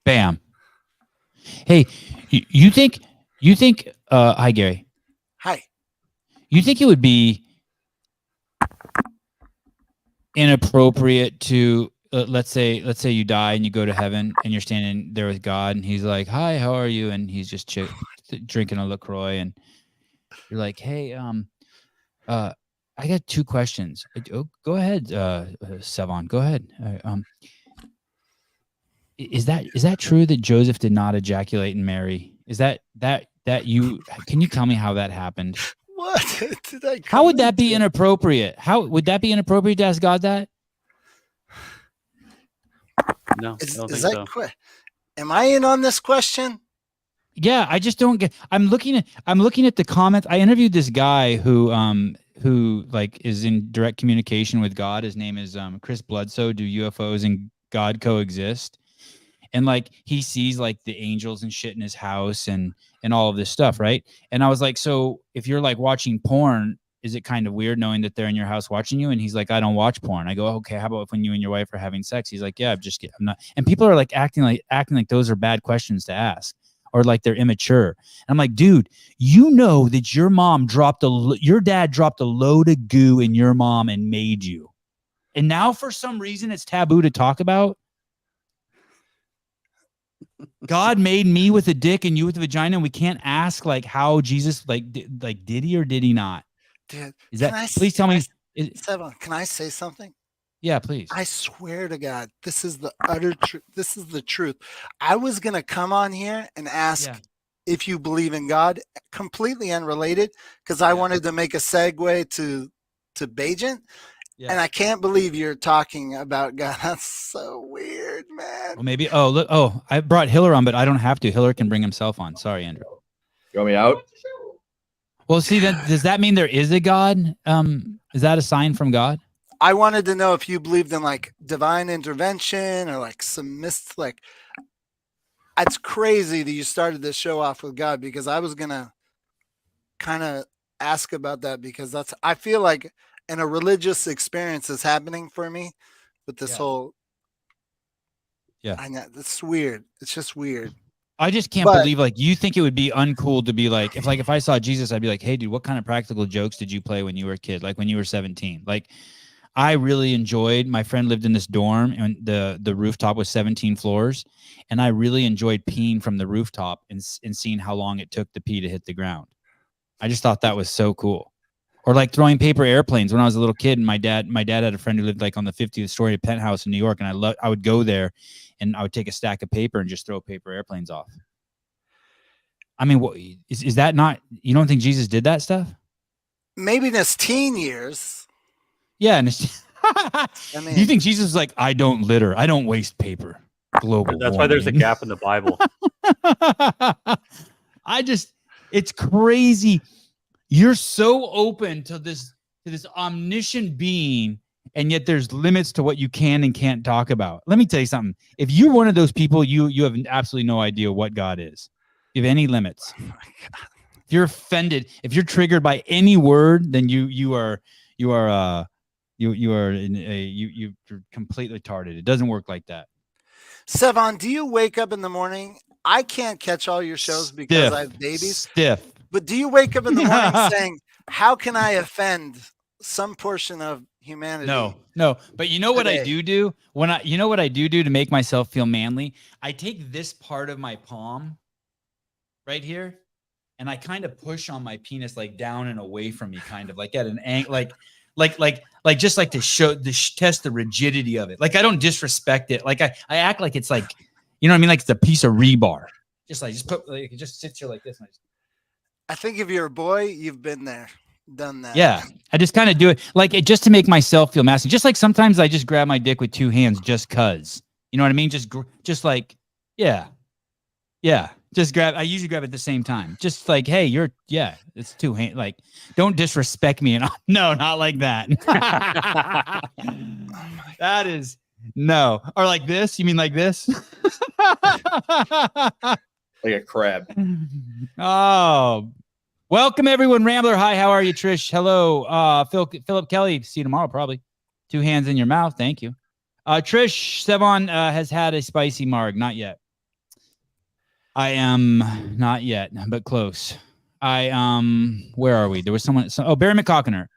Bam. Hey, you think, hi, Gary. Hi. You think it would be inappropriate to, let's say you die and you go to heaven and you're standing there with God and he's like, hi, how are you? And he's just drinking a LaCroix and you're like, hey, I got 2 questions. Go ahead, Sevan, go ahead. Is that true that Joseph did not ejaculate in Mary? Is that you? Can you tell me how that happened? What? How would that be inappropriate? How would that be inappropriate to ask God that? No, is I don't that think so. Am I in on this question? Yeah, I just don't get. I'm looking at the comments. I interviewed this guy who like is in direct communication with God. His name is Chris Bledsoe. Do UFOs and God coexist? And like he sees like the angels and shit in his house and all of this stuff, right? And I was like, so if you're like watching porn, is it kind of weird knowing that they're in your house watching you? And he's like, I don't watch porn. I go, okay, how about when you and your wife are having sex? He's like, yeah, I'm not. And people are like acting like those are bad questions to ask or like they're immature. And I'm like, dude, you know that your dad dropped a load of goo in your mom and made you. And now for some reason it's taboo to talk about. God made me with a dick and you with a vagina, and we can't ask like how Jesus did he or did he not? Dude, please tell me. Sevan, can I say something? Yeah, please. I swear to God, this is the utter truth. This is the truth. I was gonna come on here and ask if you believe in God, completely unrelated, because I wanted to make a segue to Bajent. Yeah. And I can't believe you're talking about God. That's so weird, man. Well, maybe. Oh, look. Oh, I brought Hiller on, but I don't have to. Hiller can bring himself on. Sorry, Andrew. You want me out? Well, see, then does that mean there is a God? Is that a sign from God? I wanted to know if you believed in like divine intervention or like like. It's crazy that you started this show off with God, because I was gonna kind of ask about that, because I feel like. And a religious experience is happening for me with this whole. Yeah, I know it's weird. It's just weird. I just can't believe like you think it would be uncool to be like if I saw Jesus, I'd be like, hey, dude, what kind of practical jokes did you play when you were a kid? Like when you were 17? Like I really enjoyed. My friend lived in this dorm and the rooftop was 17 floors, and I really enjoyed peeing from the rooftop and seeing how long it took the pee to hit the ground. I just thought that was so cool. Or like throwing paper airplanes when I was a little kid, and my dad had a friend who lived like on the 50th story penthouse in New York, and I would go there and I would take a stack of paper and just throw paper airplanes off. I mean, what is that not, you don't think Jesus did that stuff? Maybe in his teen years. Yeah. And you think Jesus was like, I don't litter, I don't waste paper. Global That's warming. why there's a gap in the Bible. It's crazy. You're so open to this omniscient being, and yet there's limits to what you can and can't talk about. Let me tell you something. If you're one of those people, you have absolutely no idea what God is. You have any limits. Oh my God. If you're offended, if you're triggered by any word, then you're completely retarded. It doesn't work like that. Sevan, do you wake up in the morning? I can't catch all your shows because I have babies. Stiff. But do you wake up in the morning saying, how can I offend some portion of humanity? No. But you know what I do what I do to make myself feel manly? I take this part of my palm right here, and I kind of push on my penis like down and away from me, kind of like at an angle, like just like to test the rigidity of it. Like I don't disrespect it. Like I act like it's like, you know what I mean? Like it's a piece of rebar. Just put like it just sits here like this. And I think if you're a boy, you've been there, done that. Yeah, I just kind of do it like it just to make myself feel masculine. Just like sometimes I just grab my dick with 2 hands just cause. You know what I mean? Just like, yeah. Just grab. I usually grab at the same time. Just like, hey, it's 2 hands. Like, don't disrespect me. And no, not like that. That is no. Or like this? You mean like this? Like a crab. Oh, welcome everyone. Rambler, hi. How are you, Trish? Hello, Philip Kelly. See you tomorrow, probably. 2 hands in your mouth. Thank you. Trish, Sevan has had a spicy marg. Not yet. I am not yet, but close. Where are we? There was someone. Barry McCockiner.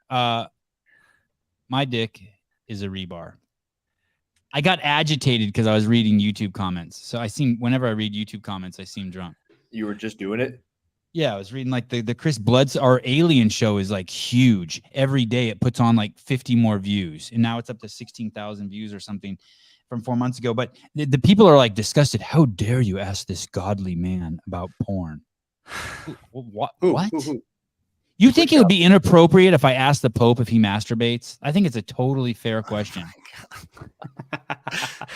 My dick is a rebar. I got agitated because I was reading YouTube comments. So whenever I read YouTube comments, I seem drunk. You were just doing it? Yeah, I was reading like the Chris Blood's, our Alien show is like huge. Every day it puts on like 50 more views. And now it's up to 16,000 views or something from 4 months ago. But the people are like disgusted. How dare you ask this godly man about porn? What? Who? You think it would be inappropriate if I asked the Pope if he masturbates? I think it's a totally fair question.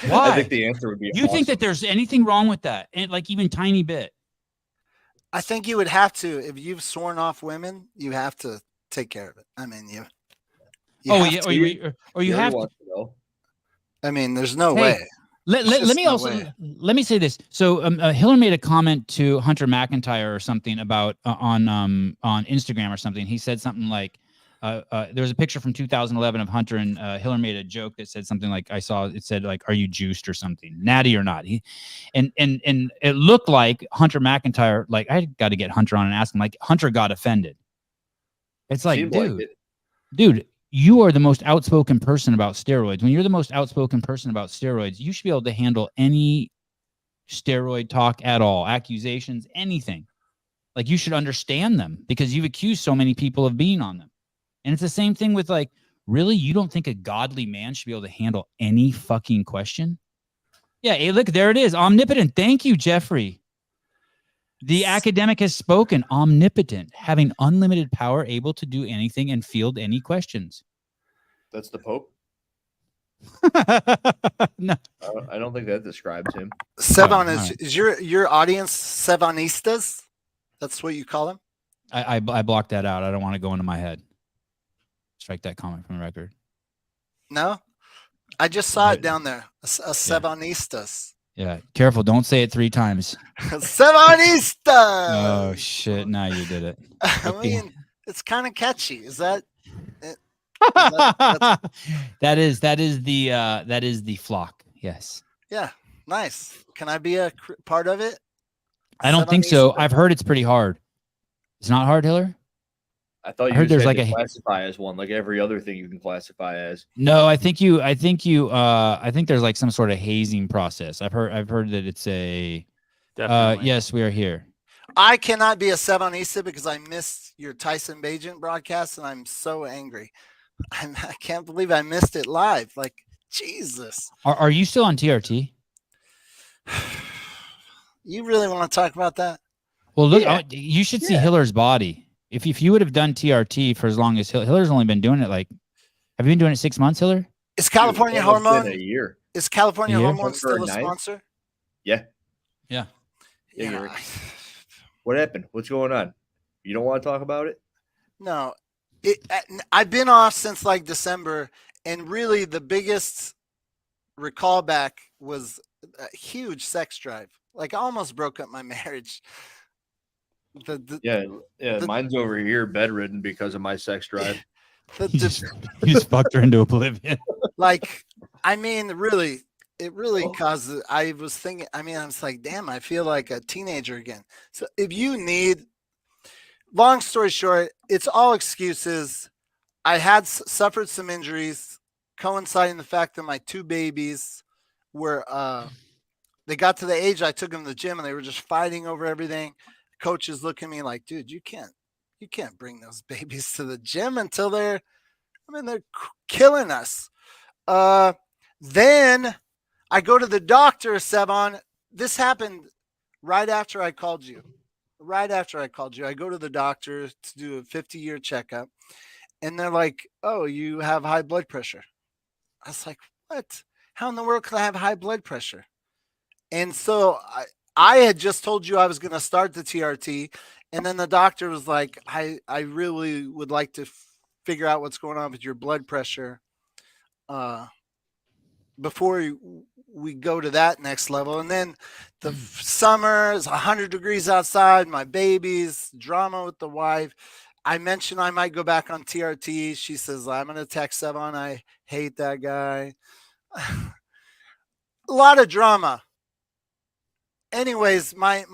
Why? I think the answer would be You think that there's anything wrong with that? And like even tiny bit? I think you would have to, if you've sworn off women, you have to take care of it. I mean, you have to. Or you have to. I mean, there's no way. Let me say this. So Hiller made a comment to Hunter McIntyre or something about on Instagram or something. He said something like, there was a picture from 2011 of Hunter, and Hiller made a joke that said something like, it said like, "Are you juiced or something, natty or not?" And it looked like Hunter McIntyre, like I got to get Hunter on and ask him, like Hunter got offended. It's like, dude. You are the most outspoken person about steroids. When you're the most outspoken person about steroids, you should be able to handle any steroid talk at all, accusations, anything. Like you should understand them because you've accused so many people of being on them. And it's the same thing with like, really? You don't think a godly man should be able to handle any fucking question? Yeah, hey, look, there it is. Omnipotent. Thank you, Jeffrey. The academic has spoken. Omnipotent, having unlimited power, able to do anything and field any questions. That's the Pope? No. I don't think that describes him. Sevan, is your audience Sevanistas? That's what you call them? I blocked that out. I don't want to go into my head. Strike that comment from the record. No? I just saw it down there. A Sevanistas. Yeah, careful. Don't say it 3 times. Sevanistas! Oh, shit. Now you did it. I mean, it's kind of catchy. Is that... that is the flock. Yes. Yeah. Nice. Can I be a part of it? I don't think so. I've heard it's pretty hard. It's not hard, Hiller? I thought you heard like classify as one, like every other thing you can classify as. No, I think there's like some sort of hazing process. I've heard that it's a yes, we are here. I cannot be a Sevanista because I missed your Tyson Bagent broadcast and I'm so angry. I can't believe I missed it live. Like, Jesus. Are you still on TRT? You really want to talk about that? Well, look, you should see Hiller's body. If you would have done TRT for as long as Hiller's only been doing it, like, have you been doing it 6 months, Hiller? Is California Hormone a year? Is California Hormone still a sponsor? Yeah. What happened? What's going on? You don't want to talk about it? No. I've been off since like December, and really the biggest recall back was a huge sex drive. Like, I almost broke up my marriage. Mine's over here bedridden because of my sex drive. You just fucked her into oblivion. Like, I mean, really, it really caused. I was thinking. I mean, I was like, damn, I feel like a teenager again. So, if you need, long story short, it's all excuses. I had suffered some injuries, coinciding the fact that my 2 babies were. They got to the age I took them to the gym, and they were just fighting over everything. Coaches look at me like, dude, you can't bring those babies to the gym until they're killing us. Then I go to the doctor, Sevan. This happened right after I called you. I go to the doctor to do a 50-year checkup, and they're like, oh, you have high blood pressure. I was like, what? How in the world could I have high blood pressure? And so I had just told you I was going to start the TRT. And then the doctor was like, I really would like to figure out what's going on with your blood pressure before we go to that next level. And then the summer is 100 degrees outside, my babies, drama with the wife. I mentioned I might go back on TRT. She says, I'm going to text Sevan. I hate that guy. A lot of drama. anyways, I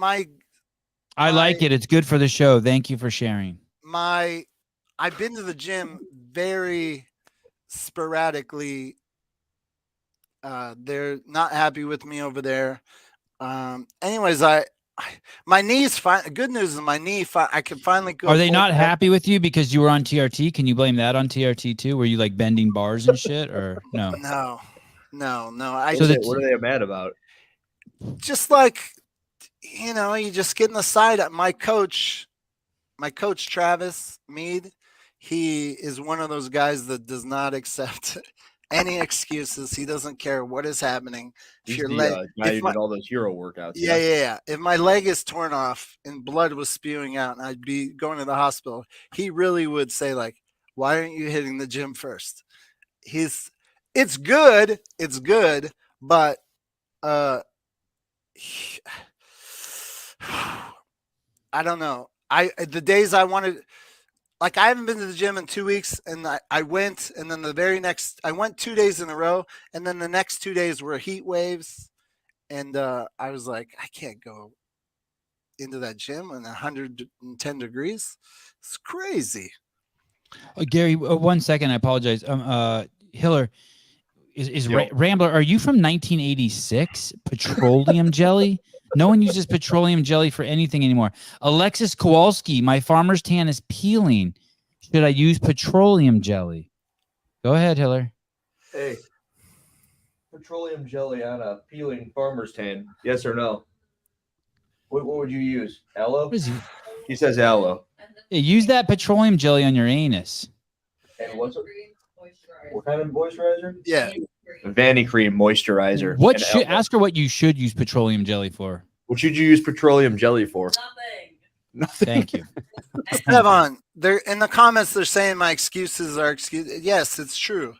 like it. It's good for the show. Thank you for sharing. I've been to the gym very sporadically. They're not happy with me over there. Anyways, my knee's fine. Good news is my knee. I can finally go. Are they not happy with you because you were on TRT? Can you blame that on TRT too? Were you like bending bars and shit, or no? No. What are they mad about? Just like, you just get in the side. My coach Travis Mead, he is one of those guys that does not accept any excuses. He doesn't care what is happening. He's the guy who did all those hero workouts. Yeah. If my leg is torn off and blood was spewing out and I'd be going to the hospital, he really would say like, why aren't you hitting the gym first? It's good, but I don't know. The days I wanted, like, I haven't been to the gym in 2 weeks, and I went, and then I went 2 days in a row, and then the next 2 days were heat waves, and I was like, I can't go into that gym in 110 degrees. It's crazy. Gary, 1 second. I apologize. Hiller, Rambler, are you from 1986? Petroleum jelly? No one uses petroleum jelly for anything anymore. Alexis Kowalski, my farmer's tan is peeling. Should I use petroleum jelly? Go ahead, Hiller. Hey, petroleum jelly on a peeling farmer's tan. Yes or no? What would you use? Aloe? He says aloe. Yeah, use that petroleum jelly on your anus. And what kind of moisturizer? Yeah. Vanity cream moisturizer. Ask her what you should use petroleum jelly for. What should you use petroleum jelly for? Nothing. Thank you. Sevan, they're in the comments. They're saying my excuses are excuses. Yes, it's true.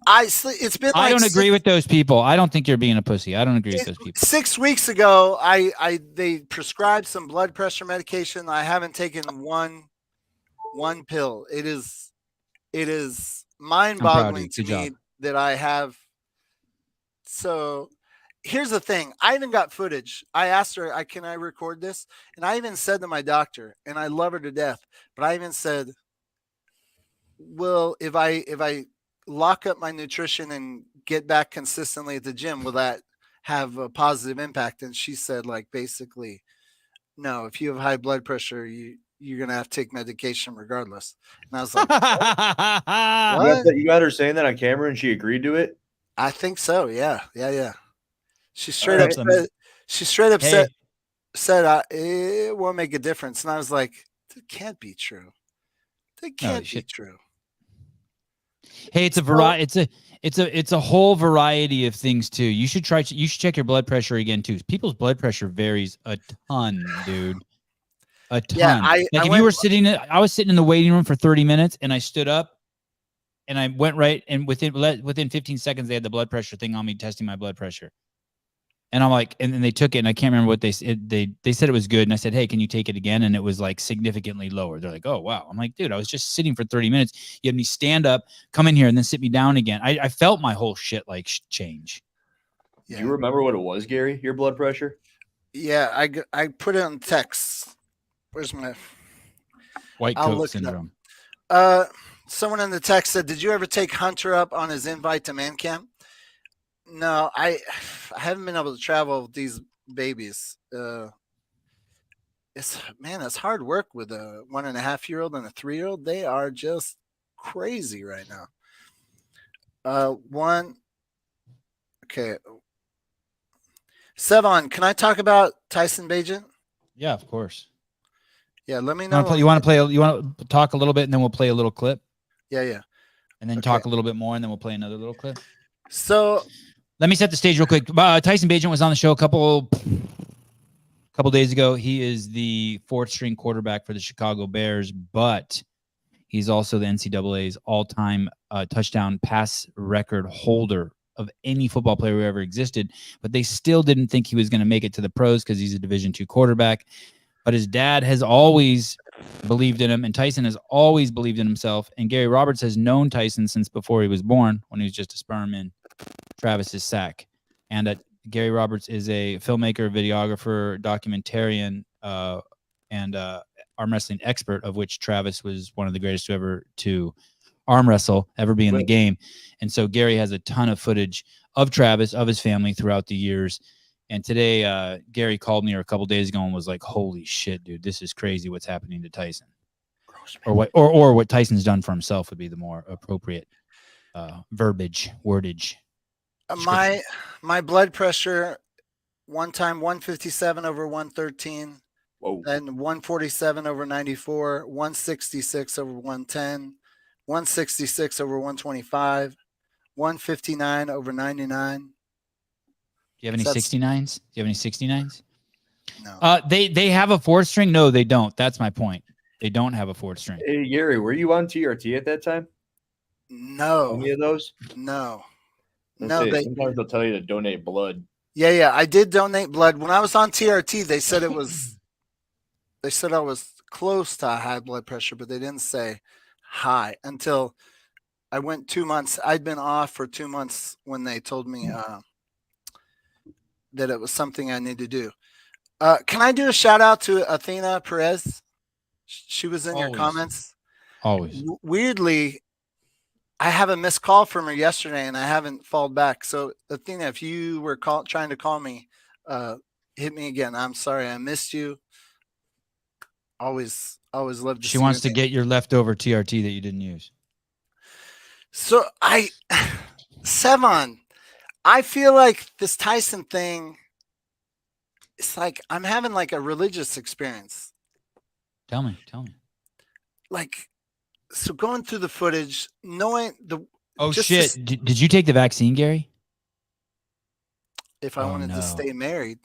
It's been. I don't agree with those people. I don't think you're being a pussy. I don't agree with those people. 6 weeks ago, they prescribed some blood pressure medication. I haven't taken one pill. It is mind-boggling to me that I have. So here's the thing. I even got footage. I asked her, can I record this? And I even said to my doctor, and I love her to death, but I even said, well, if I lock up my nutrition and get back consistently at the gym, will that have a positive impact? And she said, like, basically, no, if you have high blood pressure, you're going to have to take medication regardless. And I was like, what? You got her saying that on camera and she agreed to it? I think so. Yeah. She straight up said, it won't make a difference. And I was like, that can't be true. That can't be true. Hey, it's a variety. It's a whole variety of things too. You should check your blood pressure again too. People's blood pressure varies a ton, dude. A ton. Yeah, I was sitting in the waiting room for 30 minutes and I stood up and I went right, and within 15 seconds they had the blood pressure thing on me testing my blood pressure. And I'm like, and then they took it, and I can't remember what they said. They said it was good, and I said, hey, can you take it again? And it was like significantly lower. They're like, oh wow. I'm like, dude, I was just sitting for 30 minutes. You had me stand up, come in here, and then sit me down again. I felt my whole shit like change. Yeah. Do you remember what it was, Gary? Your blood pressure? Yeah, I put it on text. Where's my white coat syndrome? Someone in the text said, did you ever take Hunter up on his invite to Man Camp? No, I haven't been able to travel with these babies. It's hard work with a 1.5-year-old and a 3-year-old. They are just crazy right now. Okay. Sevan, can I talk about Tyson Bagent? Yeah, of course. Yeah, let me know. You want to talk a little bit, and then we'll play a little clip? Yeah. And then talk a little bit more, and then we'll play another little clip. So let me set the stage real quick. Tyson Bagent was on the show a couple days ago. He is the 4th string quarterback for the Chicago Bears, but he's also the NCAA's all-time touchdown pass record holder of any football player who ever existed. But they still didn't think he was going to make it to the pros because he's a Division II quarterback. But his dad has always believed in him, and Tyson has always believed in himself. And Gary Roberts has known Tyson since before he was born, when he was just a sperm in Travis's sack. And Gary Roberts is a filmmaker, videographer, documentarian, and arm wrestling expert, of which Travis was one of the greatest to arm wrestle ever be in the game. And so Gary has a ton of footage of Travis, of his family throughout the years. And today, Gary called me a couple days ago and was like, "Holy shit, dude, this is crazy what's happening to Tyson." Or what Tyson's done for himself would be the more appropriate wordage. My blood pressure one time 157 over 113. Whoa. Then 147 over 94, 166 over 110, 166 over 125, 159 over 99. Do you have any 69s? Do you have any 69s? No. They have a fourth string. No, they don't. That's my point. They don't have a fourth string. Hey, Gary, were you on TRT at that time? No. Any of those? No. Sometimes they'll tell you to donate blood. Yeah. I did donate blood. When I was on TRT, they said I was close to high blood pressure, but they didn't say high until I went 2 months. I'd been off for 2 months when they told me that it was something I need to do. Can I do a shout out to Athena Perez? She was in your comments. Always. Weirdly, I have a missed call from her yesterday and I haven't followed back. So Athena, if you were trying to call me, hit me again. I'm sorry. I missed you. Always love to see She wants to get your leftover TRT that you didn't use. So Sevan, I feel like this Tyson thing, it's like I'm having like a religious experience. Tell me. Like, so going through the footage, knowing shit. Did you take the vaccine, Gary? If I wanted to stay married,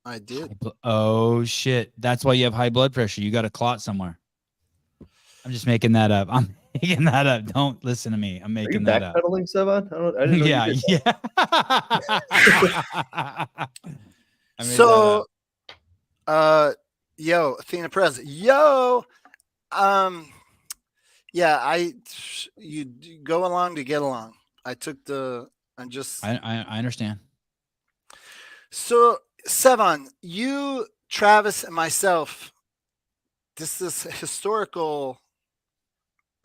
I did. Oh shit. That's why you have high blood pressure. You got a clot somewhere. I'm just making that up. Don't listen to me. I'm making that up. Backpedaling, Sevan? I didn't know So, yo, Athena Perez, yo, you go along to get along. I understand. So, Sevan, you, Travis, and myself, this historical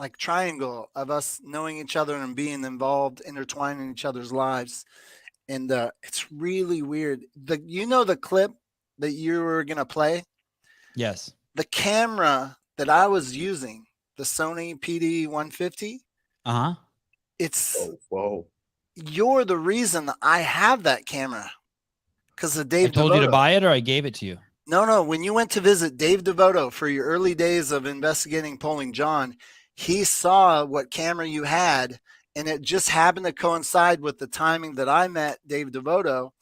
like triangle of us knowing each other and being involved, intertwined in each other's lives. And it's really weird. The clip that you were going to play? Yes. The camera that I was using, the Sony PD-150. Uh-huh. It's whoa. You're the reason I have that camera. Because of Dave I told you to buy it or I gave it to you? No. When you went to visit Dave Devoto for your early days of investigating Polling John, he saw what camera you had, and it just happened to coincide with the timing that I met Dave Devoto,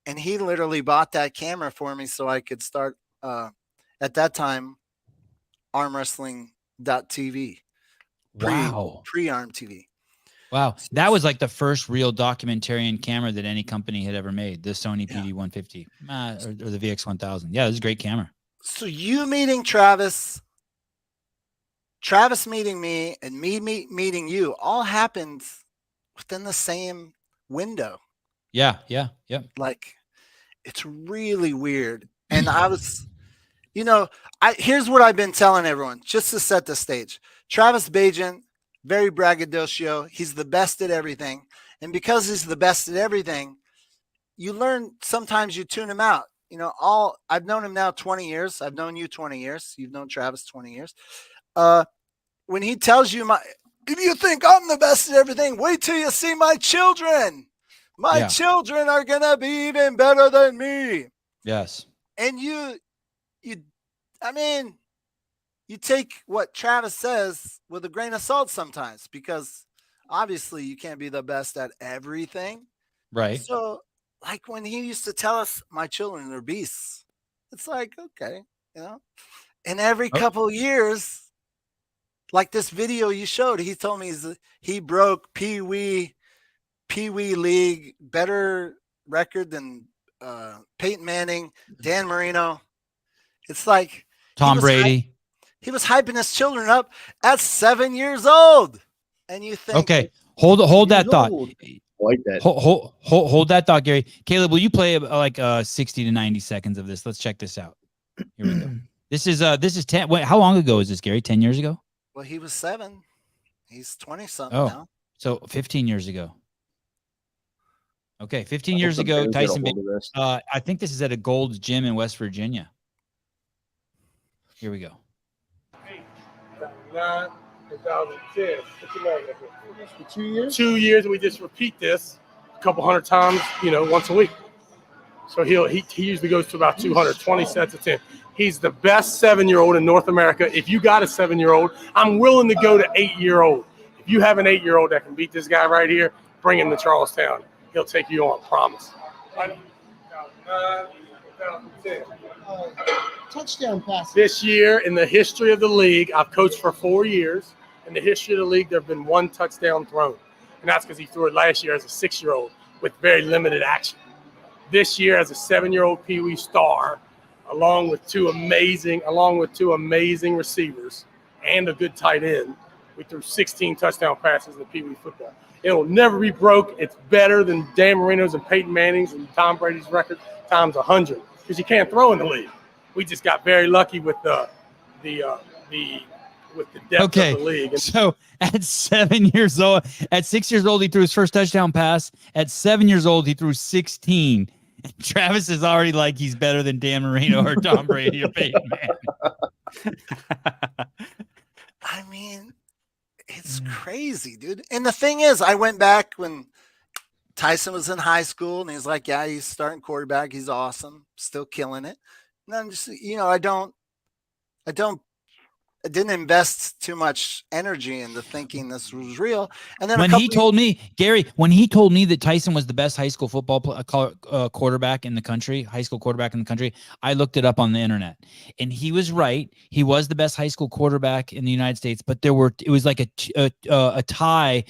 and he literally bought that camera for me so I could start, at that time, armwrestling.tv. Wow. Pre-arm TV. Wow. That was like the first real documentarian camera that any company had ever made, the Sony PD-150 or the VX-1000. Yeah, it was a great camera. So you meeting Travis meeting me, and me meeting you all happened within the same window. Yeah. Like, it's really weird. And I was, here's what I've been telling everyone, just to set the stage. Travis Bajan, very braggadocio. He's the best at everything. And because he's the best at everything, you learn, sometimes you tune him out. I've known him now 20 years. I've known you 20 years. You've known Travis 20 years. When he tells you, if you think I'm the best at everything, wait till you see my children. My children are going to be even better than me. Yes. And you take what Travis says with a grain of salt sometimes, because obviously you can't be the best at everything. Right. So like when he used to tell us my children are beasts, it's like, okay, and every couple of years, like this video you showed, he told me he broke Pee Wee League, better record than Peyton Manning, Dan Marino. It's like Tom Brady. He was hyping his children up at 7 years old. And you think, okay, hold that thought. like that. Hold that thought, Gary. Caleb, will you play like 60 to 90 seconds of this? Let's check this out. Here we go. This is 10. Wait, how long ago is this, Gary? 10 years ago? Well, he was 7. He's 20 something Oh. now. So 15 years ago. Okay, 15 I years hope the ago, Bears get a Tyson. hold of this. I think this is at a Gold's Gym in West Virginia. Here we go. 2009, 2010. What's your name? For 2 years? 2 years, and we just repeat this a couple hundred times, once a week. So he usually goes to about 220 sets of 10. He's the best 7-year-old in North America. If you got a 7-year-old, I'm willing to go to 8-year-old. If you have an 8-year-old that can beat this guy right here, bring him to Charlestown. He'll take you on, promise. 2009, 2010. Touchdown passes. This year, in the history of the league, I've coached for 4 years. In the history of the league, there have been 1 touchdown thrown. And that's because he threw it last year as a 6-year-old with very limited action. This year, as a 7-year-old Pee Wee star, along with two amazing receivers and a good tight end, we threw 16 touchdown passes in the Pee Wee football. It'll never be broke. It's better than Dan Marino's and Peyton Manning's and Tom Brady's record times 100 because you can't throw in the league. We just got very lucky with the depth of the league. And so at 7 years old, at 6 years old, he threw his first touchdown pass. At 7 years old, he threw 16. And Travis is already like he's better than Dan Marino or Tom Brady or Peyton Manning. I mean, it's crazy, dude. And the thing is, I went back when Tyson was in high school, and he's like, yeah, he's starting quarterback. He's awesome, still killing it. And I'm just, I didn't invest too much energy into thinking this was real. And then when he told me, Gary, when he told me that Tyson was the best high school football quarterback in the country, high school quarterback in the country, I looked it up on the internet, and he was right. He was the best high school quarterback in the United States, but it was like a tie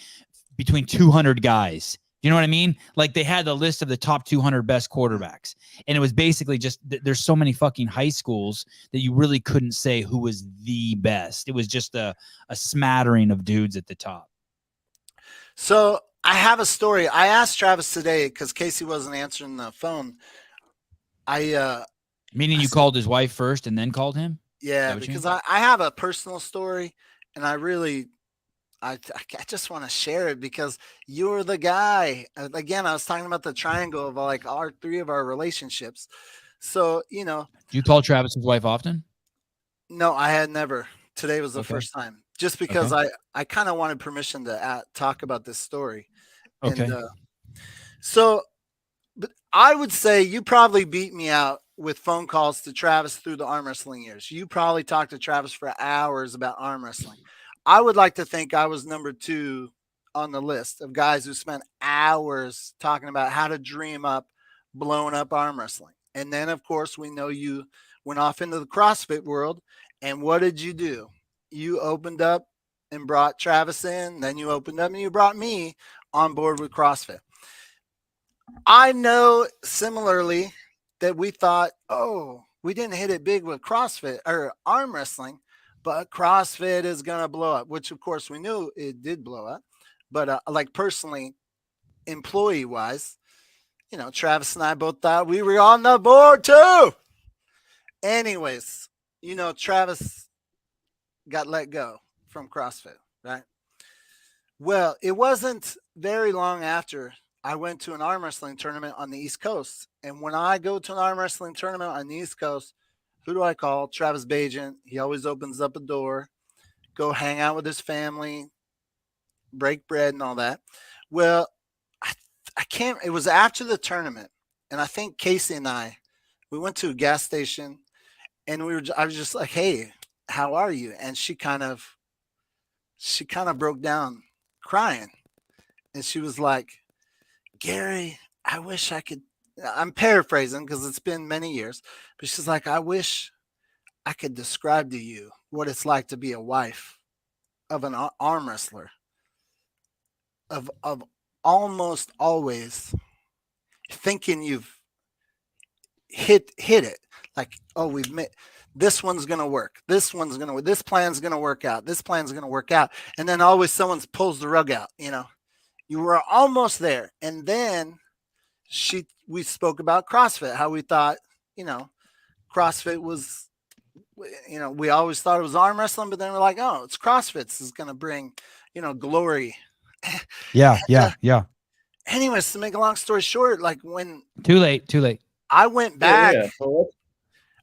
between 200 guys. You know what I mean? Like they had the list of the top 200 best quarterbacks. And it was basically just, there's so many fucking high schools that you really couldn't say who was the best. It was just a smattering of dudes at the top. So I have a story. I asked Travis today because Casey wasn't answering the phone. Meaning you called his wife first and then called him? Yeah, because I have a personal story, and I just want to share it because you're the guy. Again, I was talking about the triangle of like our 3 of our relationships. So, Do you call Travis's wife often? No, I had never. Today was the first time. Just because I kind of wanted permission to talk about this story. Okay. And, but I would say you probably beat me out with phone calls to Travis through the arm wrestling years. You probably talked to Travis for hours about arm wrestling. I would like to think I was number 2 on the list of guys who spent hours talking about how to dream up blowing up arm wrestling. And then, of course, we know you went off into the CrossFit world. And what did you do? You opened up and brought Travis in. Then you opened up and you brought me on board with CrossFit. I know similarly that we thought, oh, we didn't hit it big with CrossFit or arm wrestling, but CrossFit is going to blow up, which of course we knew it did blow up. But like personally, employee wise, Travis and I both thought we were on the board too. Anyways, Travis got let go from CrossFit, right? Well, it wasn't very long after I went to an arm wrestling tournament on the East Coast. And when I go to an arm wrestling tournament on the East Coast, who do I call? Travis Bajan. He always opens up a door, go hang out with his family, break bread and all that. Well, I can't, it was after the tournament. And I think Casey and we went to a gas station and I was just like, hey, how are you? And she kind of broke down crying. And she was like, Gary, I wish I could, I'm paraphrasing because it's been many years, but she's like, I wish I could describe to you what it's like to be a wife of an arm wrestler, of almost always thinking you've hit it. Like, oh, we've met, this one's going to work. This plan's going to work out. This plan's going to work out. And then always someone pulls the rug out, You were almost there. And then we spoke about CrossFit, how we thought, CrossFit was, we always thought it was arm wrestling, but then we're like, oh, it's CrossFit. This is going to bring, glory. Yeah. Anyways, to make a long story short, like when Too late. I went back, Yeah.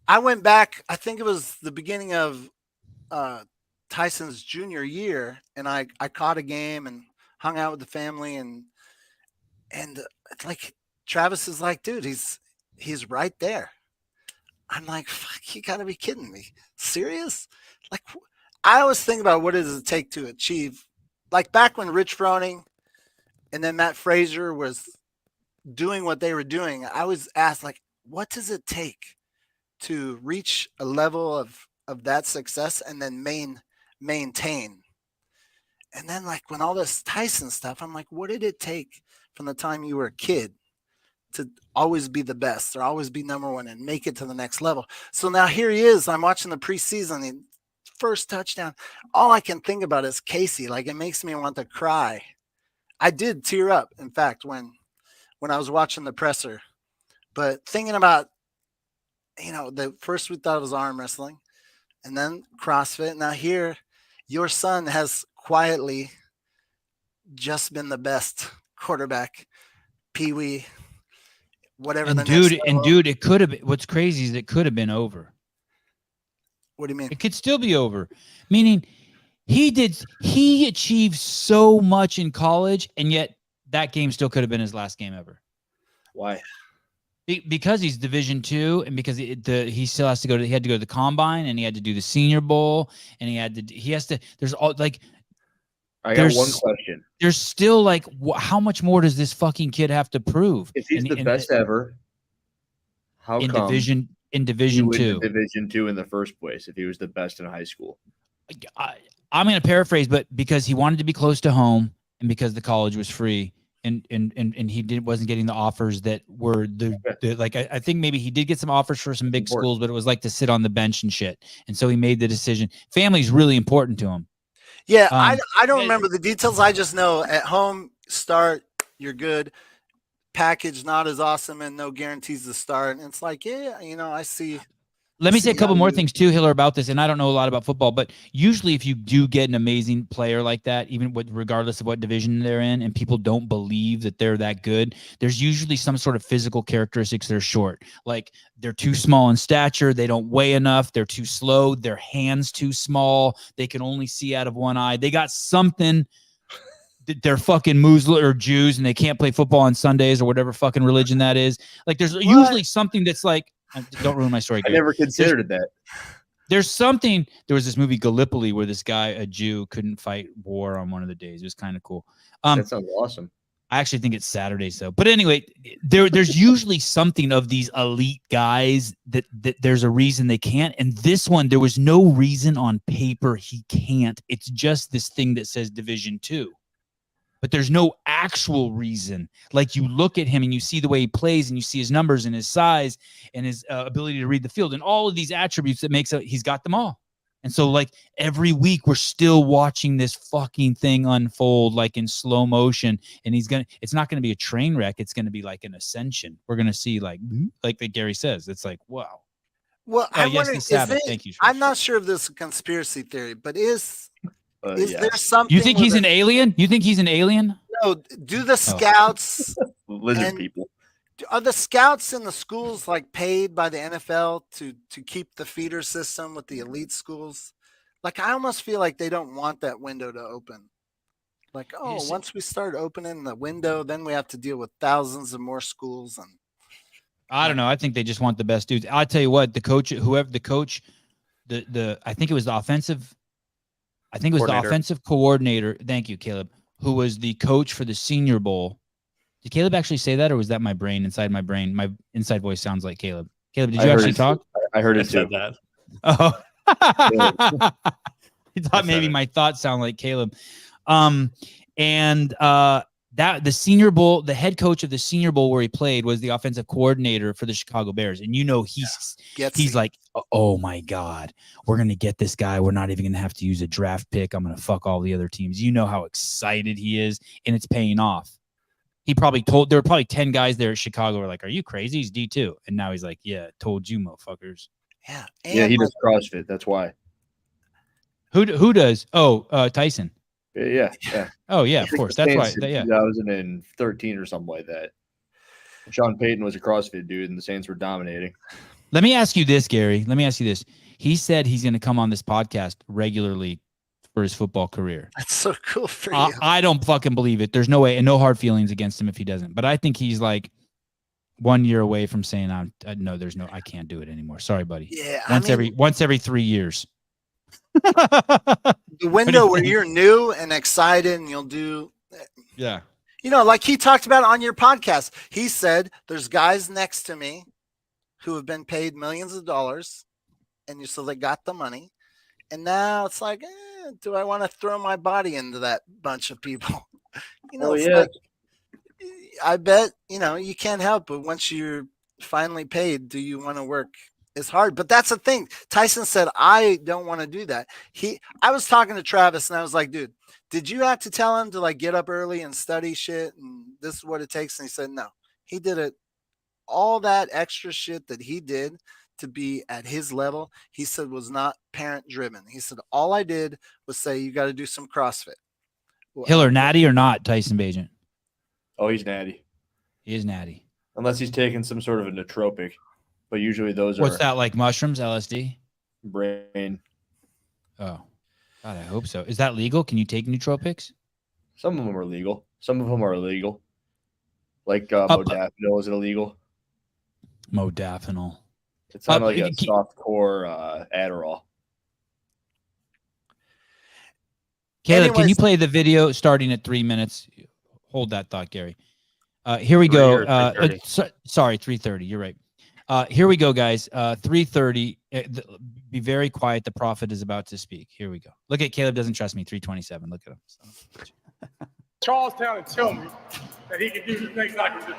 I think it was the beginning of Tyson's junior year, and I caught a game and hung out with the family, and like Travis is like, dude, he's right there. I'm like, fuck, you gotta be kidding me. Serious? Like, I always think about what does it take to achieve, like back when Rich Froning and then Matt Frazier was doing what they were doing. I was asked, like, what does it take to reach a level of that success and then maintain? And then like when all this Tyson stuff, I'm like, what did it take from the time you were a kid to always be the best or always be number one and make it to the next level? So now here he is. I'm watching the preseason, first touchdown. All I can think about is Casey. Like, it makes me want to cry. I did tear up, in fact, when I was watching the presser. But thinking about, the first we thought it was arm wrestling, and then CrossFit. Now here, your son has quietly just been the best quarterback, Pee-wee, whatever. And dude, it could have been. What's crazy is it could have been over. What do you mean? It could still be over. Meaning, he achieved so much in college, and yet that game still could have been his last game ever. Why? Because he's Division II, and because he still has to he had to go to the combine, and he had to do the Senior Bowl, and he has to. There's all like. I got one question. There's still like, how much more does this fucking kid have to prove? If he's the best ever, how in come Division II? Division II in the first place if he was the best in high school? I'm going to paraphrase, but because he wanted to be close to home, and because the college was free, and he wasn't getting the offers that were I think maybe he did get some offers for some big schools, but it was like to sit on the bench and shit. And so he made the decision. Family's really important to him. Yeah, I don't remember the details. I just know at home, start, you're good. Package not as awesome, and no guarantees to start. And it's like, yeah, I see. Let me say a couple more things too, Hiller, about this. And I don't know a lot about football, but usually if you do get an amazing player like that, even regardless of what division they're in, and people don't believe that they're that good, there's usually some sort of physical characteristics they're short. Like they're too small in stature, they don't weigh enough, they're too slow, their hands too small, they can only see out of one eye. They got something. They're fucking Muslim or Jews, and they can't play football on Sundays or whatever fucking religion that is. Like there's usually something that's like, don't ruin my story. I never considered that. There's something. There was this movie Gallipoli where this guy, a Jew, couldn't fight war on one of the days. It was kind of cool. That sounds awesome. I actually think it's Saturdays though. But anyway, there's usually something of these elite guys that there's a reason they can't. And this one, there was no reason on paper he can't. It's just this thing that says Division II. But there's no actual reason. Like you look at him and you see the way he plays, and you see his numbers and his size and his ability to read the field and all of these attributes that makes he's got them all. And so like every week we're still watching this fucking thing unfold like in slow motion, and it's not going to be a train wreck. It's going to be like an ascension. We're going to see like Gary says, it's like, wow. Well, I'm wondering, Thank you. I'm not sure if this is a conspiracy theory, but is there something? You think he's an alien? You think he's an alien? No. Do the scouts, lizard people, are the scouts in the schools like paid by the NFL to keep the feeder system with the elite schools? Like I almost feel like they don't want that window to open. Like, once we start opening the window, then we have to deal with thousands of more schools. And I don't know. I think they just want the best dudes. I'll tell you what, I think it was the offensive. I think it was the offensive coordinator. Thank you, Caleb, who was the coach for the Senior Bowl. Did Caleb actually say that, or was that my brain inside my brain? My inside voice sounds like Caleb. Caleb, did you actually talk? I heard it too. That. Oh, he thought maybe my thoughts sound like Caleb. And That the Senior Bowl, the head coach of the Senior Bowl where he played was the offensive coordinator for the Chicago Bears. And he's like, oh my God, we're going to get this guy. We're not even going to have to use a draft pick. I'm going to fuck all the other teams. You know how excited he is, and it's paying off. There were probably 10 guys there at Chicago were like, are you crazy? He's D2. And now he's like, yeah, told you motherfuckers. Yeah. Yeah, he does CrossFit. That's why. Who does? Oh, Tyson. Yeah. Oh yeah, of course. That's why. Saints in Yeah. 2013 or something like that. Sean Payton was a CrossFit dude, and the Saints were dominating. Let me ask you this, Gary. Let me ask you this. He said he's going to come on this podcast regularly for his football career. That's so cool for you. I don't fucking believe it. There's no way, and no hard feelings against him if he doesn't. But I think he's like 1 year away from saying, I can't do it anymore. Sorry, buddy. Yeah. Once every 3 years. The window where you're new and excited and you'll do. Yeah. Like he talked about on your podcast, he said there's guys next to me who have been paid millions of dollars, and so they got the money. And now it's like, do I want to throw my body into that bunch of people? Like, I bet, you can't help but once you're finally paid, do you want to work? It's hard, but that's the thing. Tyson said, I don't want to do that. I was talking to Travis and I was like, dude, did you have to tell him to like get up early and study shit? And this is what it takes. And he said, no, he did it. All that extra shit that he did to be at his level, he said was not parent driven. He said, all I did was say, you got to do some CrossFit. Hiller, natty or not, Tyson Bagent? Oh, he's natty. He is natty. Unless he's taking some sort of a nootropic. But usually those What's that, like mushrooms, LSD? Brain. Oh, God, I hope so. Is that legal? Can you take nootropics? Some of them are legal. Some of them are illegal. Like modafinil is illegal. Modafinil. It's not like a soft core Adderall. Caleb, can you play the video starting at 3 minutes? Hold that thought, Gary. Here we go. 3:30. You're right. Here we go, guys. 3:30. Be very quiet. The prophet is about to speak. Here we go. Look at Caleb doesn't trust me. 3:27. Look at him. Charlestown and tell me that he can do the things I can do.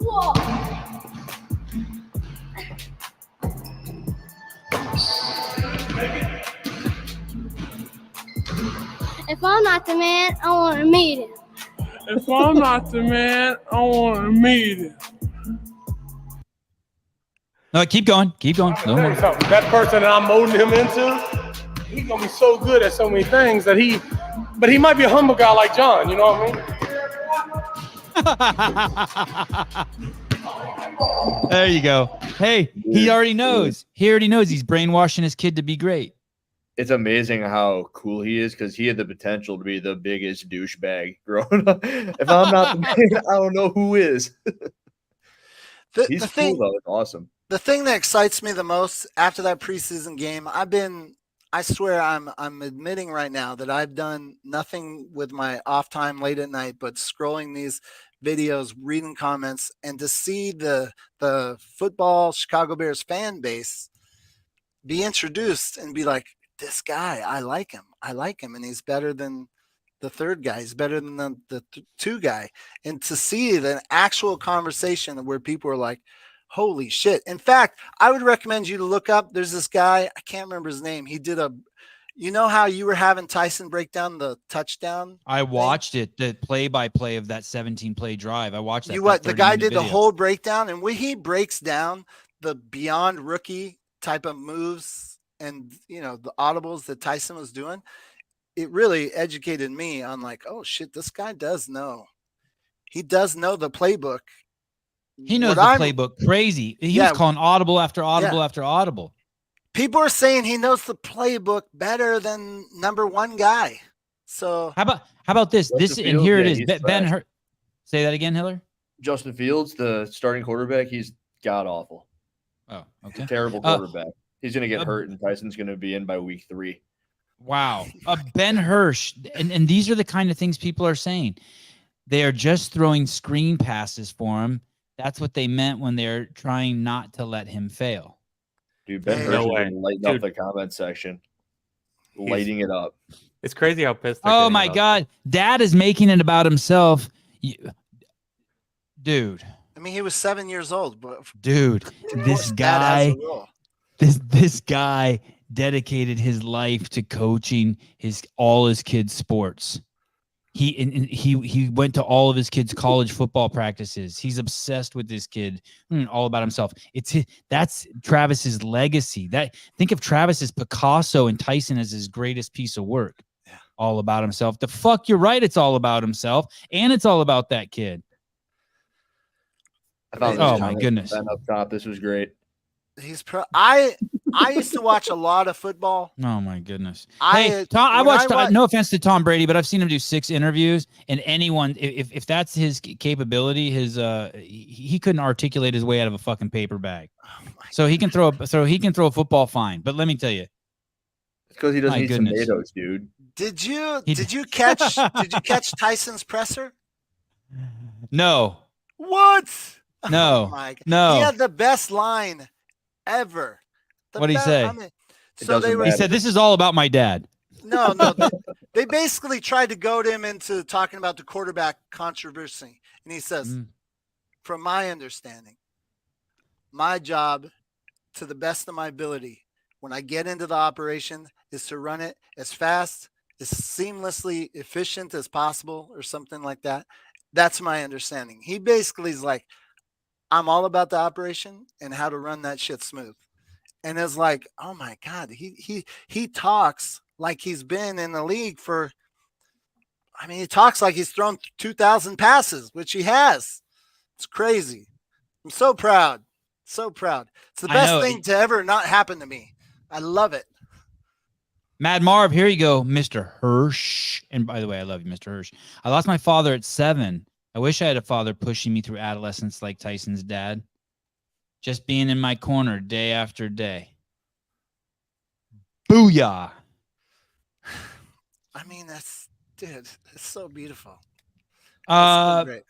Whoa. If I'm not the man, I want to meet him. If I'm not the man, I want to meet him. No, keep going. Keep going. No more. That person that I'm molding him into, he's going to be so good at so many things that he might be a humble guy like John, you know what I mean? There you go. Hey, he already knows. He already knows he's brainwashing his kid to be great. It's amazing how cool he is because he had the potential to be the biggest douchebag growing up. If I'm not the man, I don't know who is. He's cool, though. It's awesome. The thing that excites me the most after that preseason game, I swear I'm admitting right now that I've done nothing with my off time late at night but scrolling these videos, reading comments, and to see the football Chicago Bears fan base be introduced and be like, this guy, I like him, and he's better than the third guy. He's better than the two guy. And to see the actual conversation where people are like, holy shit. In fact, I would recommend you to look up. There's this guy, I can't remember his name. He did you know how you were having Tyson break down the touchdown? I watched it, the play-by-play of that 17-play drive. I watched that. The guy did the whole breakdown, and when he breaks down the beyond rookie type of moves and, the audibles that Tyson was doing, it really educated me on like, oh shit, this guy does know. He does know the playbook. He knows the playbook crazy. He was calling audible after audible after audible. People are saying he knows the playbook better than number one guy. So how about this? And here it is. Ben Hur. Say that again, Hiller. Justin Fields, the starting quarterback, he's god awful. Oh, okay. Terrible quarterback. He's going to get hurt, and Tyson's going to be in by week 3. Wow. Ben Hirsch. And these are the kind of things people are saying. They are just throwing screen passes for him. That's what they meant when they're trying not to let him fail. Dude, Ben Hirsch is lighting up the comment section. lighting it up. It's crazy how pissed. they're Oh getting my about God. Dad is making it about himself. Dude, I mean, he was 7 years old, but dude, this Dad has guy, a role. this guy dedicated his life to coaching all his kids' sports. He went to all of his kids' college football practices. He's obsessed with this kid, all about himself. That's Travis's legacy. Think of Travis as Picasso and Tyson as his greatest piece of work. Yeah. All about himself. The fuck, you're right. It's all about himself, and it's all about that kid. I found Oh this my comment goodness. up top. This was great. I used to watch a lot of football. Oh my goodness. I Hey, Tom, I when watched. I wa- no offense to Tom Brady, but I've seen him do 6 interviews, and anyone, if that's his capability, he couldn't articulate his way out of a fucking paper bag. Oh my So he can throw a football fine. But let me tell you, It's because he doesn't My eat goodness. tomatoes, dude. Did you He- catch Tyson's presser? no, What? No. Oh my God. no. He had the best line ever. What'd he say? It So they doesn't were he said, "This is all about my dad." no. They basically tried to goad him into talking about the quarterback controversy, and he says, Mm. "From my understanding, my job, to the best of my ability, when I get into the operation, is to run it as fast, as seamlessly efficient as possible, or something like that. That's my understanding." He basically is like, "I'm all about the operation and how to run that shit smooth." And it's like, oh my God, he talks like he's been in the league for. I mean, he talks like he's thrown 2,000 passes, which he has. It's crazy. I'm so proud. So proud. It's the I best know. thing to ever not happen to me. I love it. Mad Marv, here you go, Mr. Hirsch. And by the way, I love you, Mr. Hirsch. I lost my father at 7. I wish I had a father pushing me through adolescence like Tyson's dad. Just being in my corner day after day. Booyah. I mean, it's so beautiful. That's so great.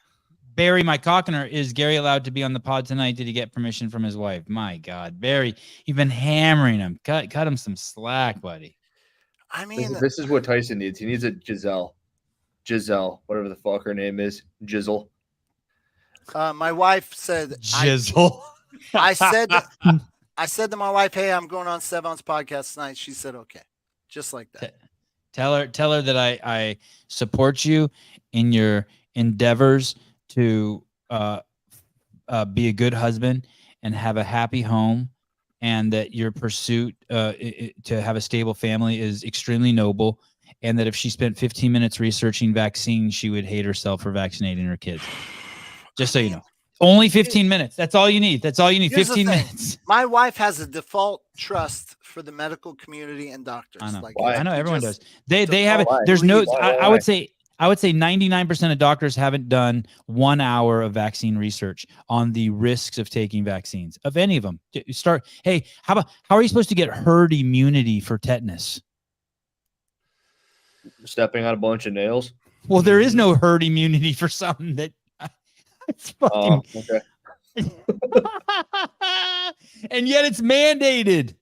Barry, my cockner, is Gary allowed to be on the pod tonight? Did he get permission from his wife? My God, Barry, you've been hammering him. Cut him some slack, buddy. I mean, This is what Tyson needs. He needs a Giselle, whatever the fuck her name is, Jizzle. my wife said, Jizzle. I said to my wife, "Hey, I'm going on Sevan's podcast tonight." She said, "Okay," just like that. Tell her that I support you in your endeavors to be a good husband and have a happy home, and that your pursuit to have a stable family is extremely noble, and that if she spent 15 minutes researching vaccines, she would hate herself for vaccinating her kids. Just so you know. Only 15 minutes. That's all you need. That's all you need. Here's the 15 thing. minutes. My wife has a default trust for the medical community and doctors. I know. Like, Why? I know you everyone just- does. They have it. Why? There's no. Why? I would say 99% of doctors haven't done 1 hour of vaccine research on the risks of taking vaccines, of any of them. Hey, how are you supposed to get herd immunity for tetanus? Stepping on a bunch of nails. Well, there is no herd immunity for something that it's fucking, Oh, okay. and yet it's mandated.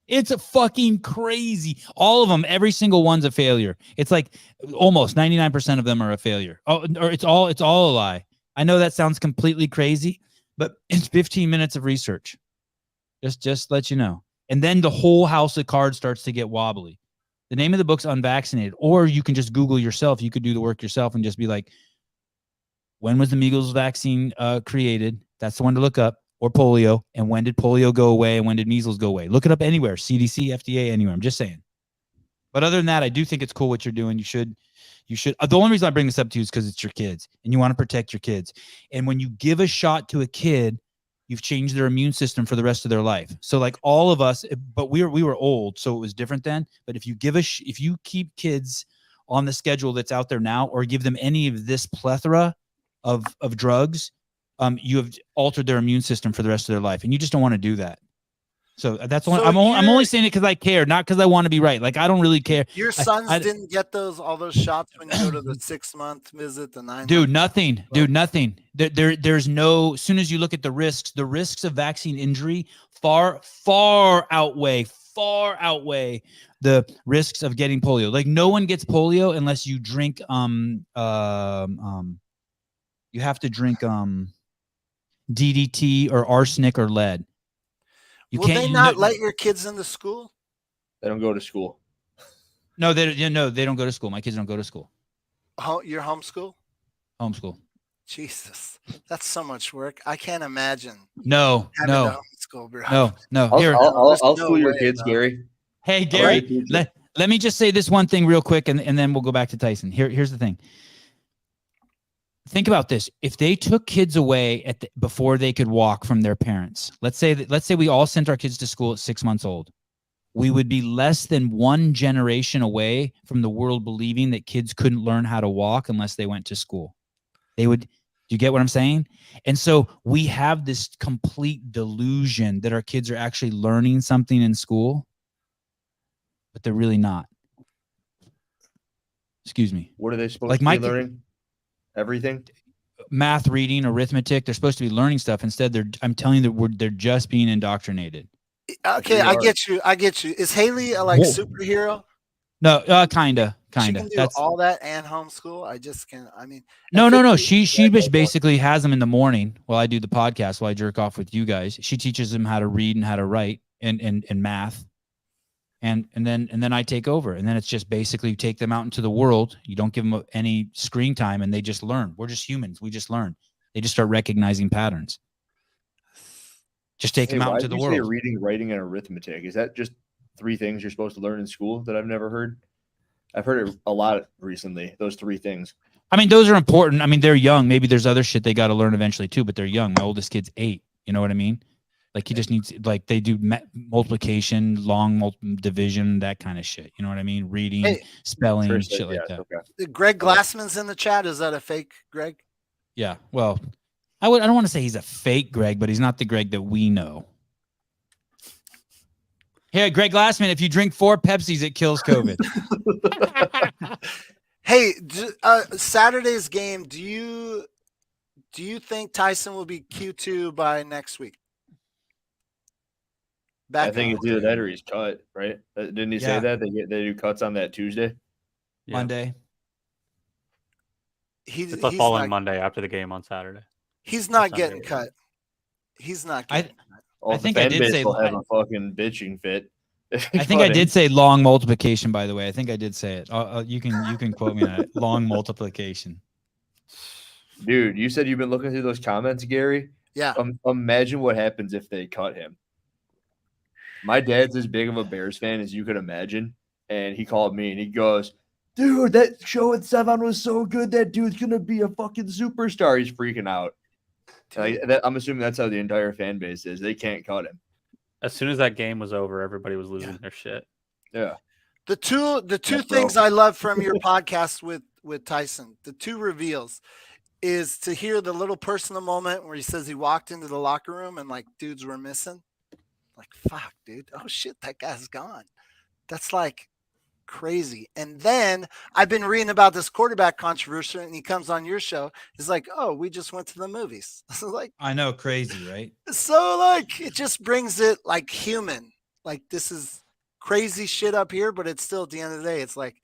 It's a fucking crazy. All of them, every single one's a failure. It's like almost 99% of them are a failure. Oh, or it's all a lie. I know that sounds completely crazy, but it's 15 minutes of research. Just let you know. And then the whole house of cards starts to get wobbly. The name of the book's Unvaccinated, or you can just Google yourself. You could do the work yourself and just be like, when was the measles vaccine created? That's the one to look up. Or polio. And when did polio go away? And when did measles go away? Look it up anywhere. CDC, FDA, anywhere. I'm just saying. But other than that, I do think it's cool what you're doing. You should. The only reason I bring this up to you is because it's your kids and you want to protect your kids. And when you give a shot to a kid, you've changed their immune system for the rest of their life. So like all of us, but we were old, so it was different then. But if you if you keep kids on the schedule that's out there now, or give them any of this plethora of drugs, you have altered their immune system for the rest of their life, and you just don't want to do that. So that's only, So I'm only you're- saying it because I care, not because I want to be right. Like I don't really care. Your sons I- didn't get all those shots when you go to the 6-month visit, the 9. Dude, nothing. Dude, nothing. There's no. As soon as you look at the risks of vaccine injury far outweigh the risks of getting polio. Like no one gets polio unless you drink you have to drink DDT or arsenic or lead. Will they not let your kids into school? They don't go to school. No, they don't go to school. My kids don't go to school. Your homeschool? Homeschool. Jesus, that's so much work. I can't imagine. No. having to homeschool, bro. No. I'll, Here, I'll no school your way, kids, bro. Gary. hey Gary, let me just say this one thing real quick, and then we'll go back to Tyson. Here's the thing. Think about this. If they took kids away before they could walk from their parents, let's say we all sent our kids to school at 6 months old, we would be less than one generation away from the world believing that kids couldn't learn how to walk unless they went to school. They would. Do you get what I'm saying? And so we have this complete delusion that our kids are actually learning something in school, but they're really not. Excuse me. What are they supposed Like to my be learning? Everything? Math, reading, arithmetic. They're supposed to be learning stuff. Instead, I'm telling you they're just being indoctrinated. Okay, I get you. Is Haley a superhero? No, kinda. She can do all that and homeschool. I just can't. I mean, No. She basically has them in the morning while I do the podcast, while I jerk off with you guys. She teaches them how to read and how to write and math. And then I take over. And then it's just basically you take them out into the world. You don't give them any screen time and they just learn. We're just humans. We just learn. They just start recognizing patterns. Just take them out into the world. Say reading, writing, and arithmetic. Is that just 3 things you're supposed to learn in school that I've never heard? I've heard it a lot recently, those 3 things. I mean, those are important. I mean, they're young. Maybe there's other shit they got to learn eventually too, but they're young. My oldest kid's 8. You know what I mean? Like he just needs, like they do multiplication, division, that kind of shit. You know what I mean? Reading, spelling, shit like that. Okay. Greg Glassman's in the chat. Is that a fake Greg? Yeah. Well, I don't want to say he's a fake Greg, but he's not the Greg that we know. Here, Greg Glassman, if you drink 4 Pepsis, it kills COVID. Hey, Saturday's game. Do you think Tyson will be Q2 by next week? I think it's either that or he's cut, right? Didn't he say that they do cuts on that Tuesday, Monday? It's the following Monday after the game on Saturday. He's not getting cut. He's not getting cut. I think I did say will have a fucking bitching fit. I think I did say long multiplication. By the way, I think I did say it. You can quote me on it. Long multiplication. Dude, you said you've been looking through those comments, Gary. Yeah. Imagine what happens if they cut him. My dad's as big of a Bears fan as you could imagine, and he called me and he goes, "Dude, that show at Sevan was so good. That dude's gonna be a fucking superstar." He's freaking out. I'm assuming that's how the entire fan base is. They can't cut him. As soon as that game was over, everybody was losing their shit. Yeah. The two things I love from your podcast with Tyson, the 2 reveals, is to hear the little personal moment where he says he walked into the locker room and like dudes were missing. Like, fuck, dude. Oh shit, that guy's gone. That's like crazy. And then I've been reading about this quarterback controversy, and he comes on your show. He's like, "Oh, we just went to the movies." Like, I know, crazy, right? So like it just brings it like human. Like this is crazy shit up here, but it's still at the end of the day, it's like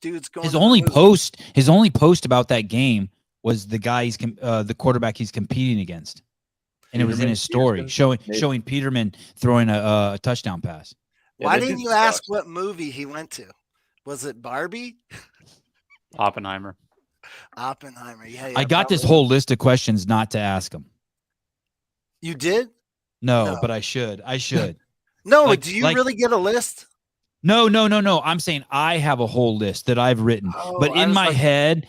dude's going. His only post about that game was the guy the quarterback he's competing against. And it was in his story showing Peterman throwing a touchdown pass. Why didn't you ask what movie he went to? Was it Barbie? Oppenheimer. Yeah. I got this whole list of questions not to ask him. You did? No, but I should. No, do you really get a list? No. I'm saying I have a whole list that I've written, but in my head,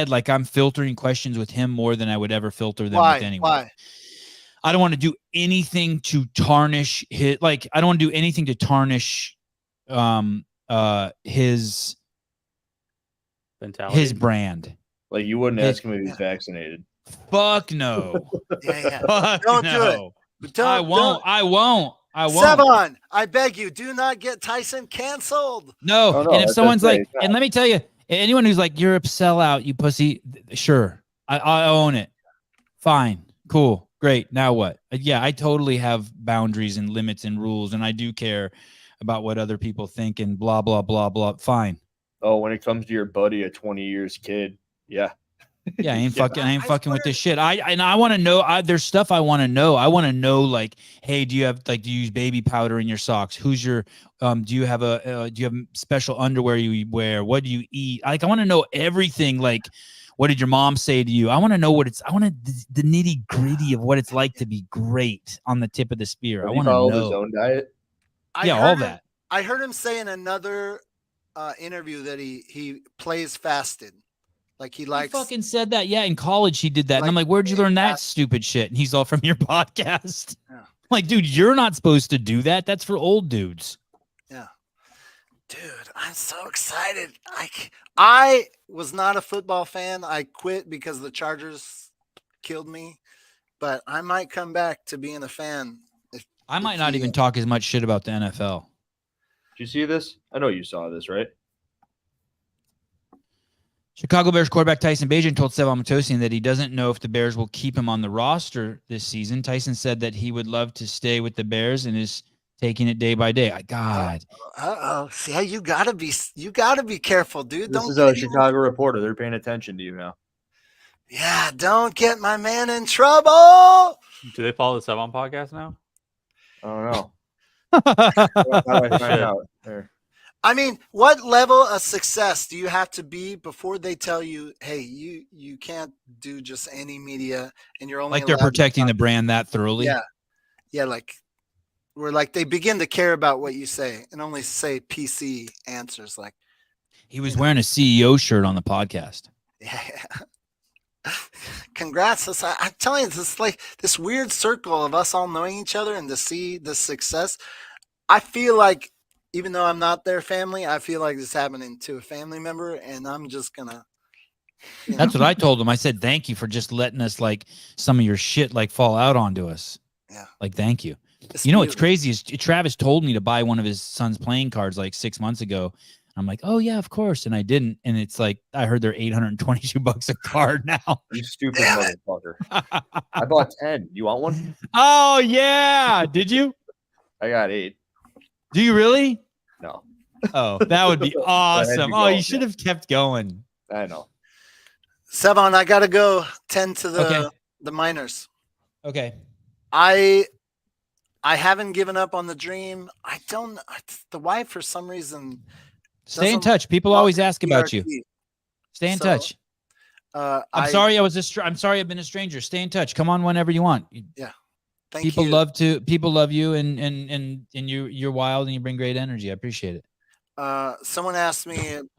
like I'm filtering questions with him more than I would ever filter them with anyone. Why? I don't want to do anything to tarnish his, like, I don't want to do anything to tarnish his mentality, his brand. Like you wouldn't ask him if he's vaccinated. Fuck no. Yeah. Fuck don't no. do it. I won't. I won't. Sevan, I beg you, do not get Tyson canceled. No. Oh, no, And if that's someone's right, like, it's not. and let me tell you, anyone who's like, you're a sellout, you pussy, sure. I own it. Fine. Cool. Great. Now what? Yeah, I totally have boundaries and limits and rules, and I do care about what other people think and blah, blah, blah, blah. Fine. Oh, when it comes to your buddy, a 20 years kid, yeah. Yeah, I ain't Yeah. fucking I fucking with swear. this shit. I want to know. There's stuff I want to know. I want to know, like, hey, do you use baby powder in your socks? Who's your do you have special underwear you wear? What do you eat? Like, I want to know everything. Like, what did your mom say to you? I want to know the nitty gritty of what it's like to be great on the tip of the spear. Does I he want to follow his know. own diet? I Yeah, heard all him- that. I heard him say in another interview that he plays fasted. Like he He likes. fucking said that. Yeah, in college he did that. And I'm Like, like, where'd you learn that yeah. stupid shit? And he's all from your podcast. Yeah. Like, dude, you're not supposed to do that. That's for old dudes. Dude, I'm so excited. I was not a football fan. I quit because the Chargers killed me. But I might come back to being a fan. I might not even talk as much shit about the NFL. Did you see this? I know you saw this, right? Chicago Bears quarterback Tyson Bagent told Sevan Podcast that he doesn't know if the Bears will keep him on the roster this season. Tyson said that he would love to stay with the Bears and is taking it day by day. God. Uh-oh. See, you gotta be careful, dude. This Don't is get a anyone- Chicago Reporter. They're paying attention to you now. Yeah, don't get my man in trouble. Do they follow the Sevan Podcast now? I don't know. How do I find Shit. out? There. I mean, what level of success do you have to be before they tell you, hey, you can't do just any media and you're only Like they're allowed to protecting the talk- brand that thoroughly. Yeah, like where like they begin to care about what you say and only say PC answers like, He was wearing a CEO shirt on the podcast. yeah. Congrats. I'm telling you, this like this weird circle of us all knowing each other and to see the success. I feel like even though I'm not their family, I feel like this happening to a family member, and I'm just gonna. That's what I told him. I said, thank you for just letting us like some of your shit like fall out onto us. Yeah. Like, thank you. It's You know what's beautiful. crazy is Travis told me to buy one of his son's playing cards like 6 months ago. I'm like, oh yeah, of course. And I didn't. And it's like, I heard they're $822 a card now. You stupid Damn it. motherfucker. I bought 10. You want one? Oh yeah. Did you? I got 8. Do you really? No. Oh, that would be awesome. to Oh, go, you should have kept going. I know. Sevan, I gotta go tend to Okay. the minors. Okay. I haven't given up on the dream. I don't. The wife, for some reason, Stay in doesn't touch. People want always ask about you. PRT. Stay in So, touch. I'm sorry I'm sorry I've been a stranger. Stay in touch. Come on whenever you want. Thank People you. love you and you're wild and you bring great energy. I appreciate it. Someone asked me,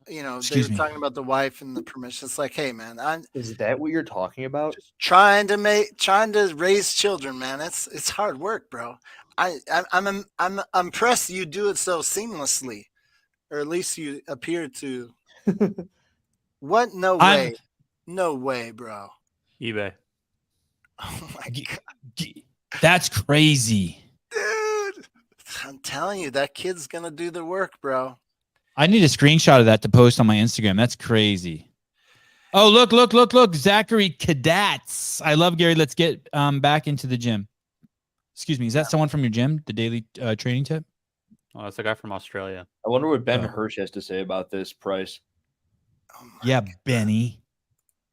they Excuse were me. talking about the wife and the permission. It's like, hey man, I'm Is that what you're talking about? trying to raise children, man. It's hard work, bro. I'm impressed you do it so seamlessly, or at least you appear to. What? No I'm- way. No way, bro. eBay. Oh my G- god, That's crazy. dude. I'm telling you, that kid's gonna do the work, bro. I need a screenshot of that to post on my Instagram. That's crazy. Oh, look. Zachary Cadats. I love Gary. Let's get back into the gym. Excuse me. Is that someone from your gym? The daily training tip? Oh, that's a guy from Australia. I wonder what Ben Oh. Hirsch has to say about this price. Oh my Yeah, God, Benny.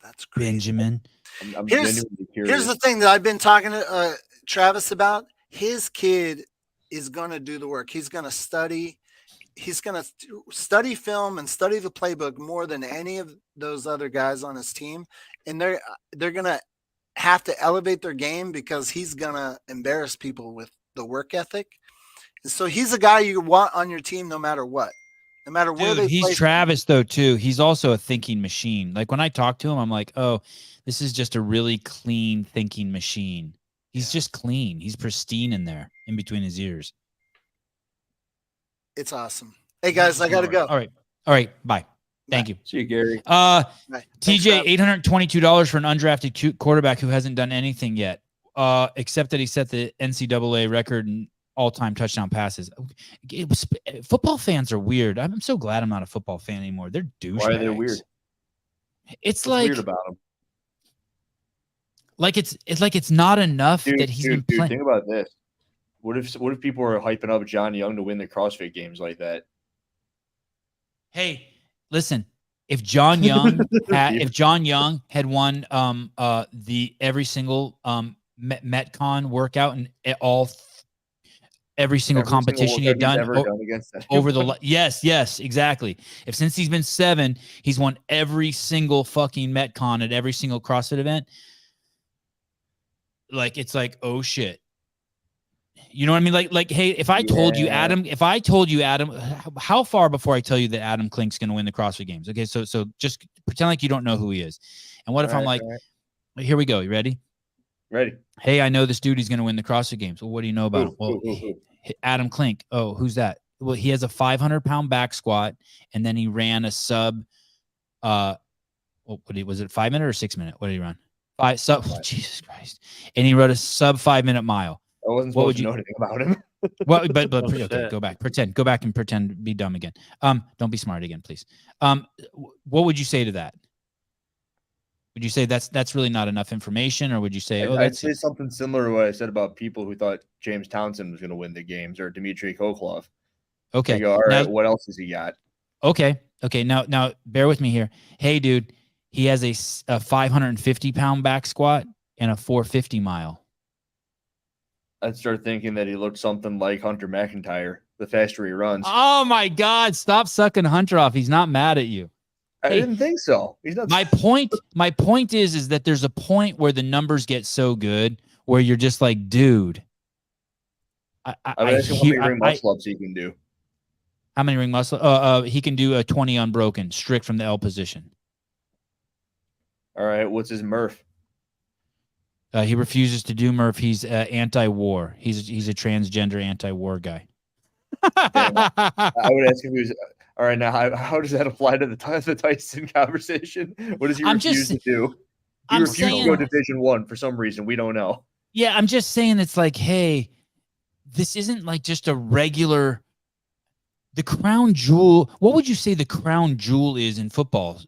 that's crazy. Benjamin. I'm Here's- genuinely curious. Here's the thing that I've been talking to Travis about. His kid is going to do the work. He's going to study. He's going to study film and study the playbook more than any of those other guys on his team. And they're going to have to elevate their game because he's going to embarrass people with the work ethic. And so he's a guy you want on your team no matter what. No matter where Dude, they he's place him. Travis though too. He's also a thinking machine. Like when I talk to him, I'm like, oh, this is just a really clean thinking machine. He's just clean. He's pristine in there, in between his ears. It's awesome. Hey guys, I got to go. All right. Bye. Thank you. See you, Gary. Bye. Thanks, TJ, Rob. $822 for an undrafted quarterback who hasn't done anything yet, except that he set the NCAA record all-time touchdown passes. Football fans are weird. I'm so glad I'm not a football fan anymore. They're douchebags. Why are they weird? It's What's like weird about them? Like it's not enough that he's been playing. Think about this. What if people are hyping up John Young to win the CrossFit Games like that? Hey, listen. If John Young had won the every single Metcon workout and every single competition he had done against that. over the yes, exactly. If since he's been 7, he's won every single fucking Metcon at every single CrossFit event. Like it's like, oh shit. You know what I mean? Like, hey, if I told you, Adam, how far before I tell you that Adam Klink's going to win the CrossFit Games? Okay, so just pretend like you don't know who he is. And what if I'm like, here we go. You ready? Ready. Hey, I know this dude. He's going to win the CrossFit Games. Well, what do you know about him? Well, Adam Klink. Oh, who's that? Well, he has a 500-pound back squat, and then he ran a sub. Was it 5 minute or 6 minute? What did he run? Jesus Christ! And he rode a sub 5 minute mile. I wasn't supposed to know anything about him. Well, but okay, go back and pretend, be dumb again. Don't be smart again, please. What would you say to that? Would you say that's really not enough information, or would you say, I'd say something similar to what I said about people who thought James Townsend was going to win the games or Dmitry Koklov? Okay. Go, all right, what else has he got? Okay. Now bear with me here. Hey, dude, he has a 550-pound back squat and a 450 mile. I'd start thinking that he looked something like Hunter McIntyre the faster he runs. Oh my God! Stop sucking Hunter off. He's not mad at you. I didn't think so. He's not. My point is that there's a point where the numbers get so good where you're just like, dude. I'm asking how many ring muscle ups he can do. How many ring muscle? He can do a 20 unbroken, strict from the L position. All right. What's his Murph? He refuses to do Murph. He's anti-war. He's a transgender anti-war guy. I would ask if he was. All right, now how does that apply to the Tyson conversation? What does he refuse to do? He refused to go Division I for some reason. We don't know. Yeah, I'm just saying it's like, hey, this isn't like just a regular. The crown jewel. What would you say the crown jewel is in football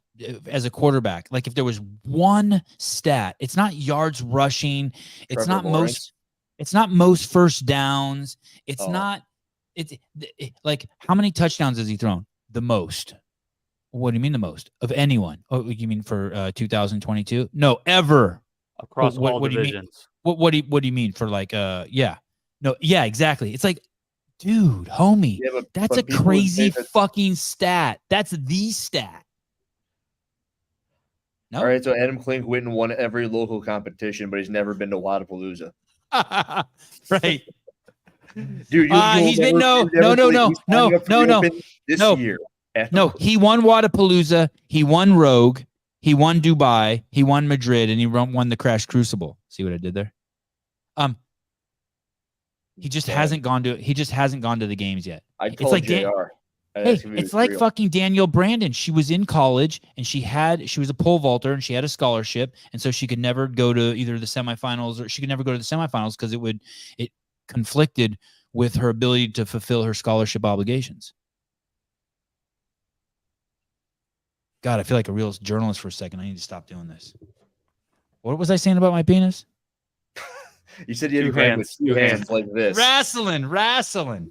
as a quarterback? Like if there was one stat, it's not yards rushing. It's not most first downs. It's not. It's like how many touchdowns has he thrown? The most. What do you mean the most of anyone? Oh, you mean for 2022? No, ever across all divisions. What do you mean for like exactly. It's like, dude, homie, that's a crazy fucking stat. That's the stat. No? All right, so Adam Klink went and won every local competition, but he's never been to Wadapalooza. Right. Dude, he's been no. This year. No, he won Wadapalooza, he won Rogue, he won Dubai, he won Madrid, and he won the Crash Crucible. See what I did there? He just hasn't gone to the games yet. It's like JR. It's like fucking Danielle Brandon. She was in college and she was a pole vaulter and she had a scholarship, and so she could never go to either the semifinals or she could never go to the semifinals because it conflicted with her ability to fulfill her scholarship obligations. God, I feel like a real journalist for a second. I need to stop doing this. What was I saying about my penis? You said you had to with two hands like this. Wrestling.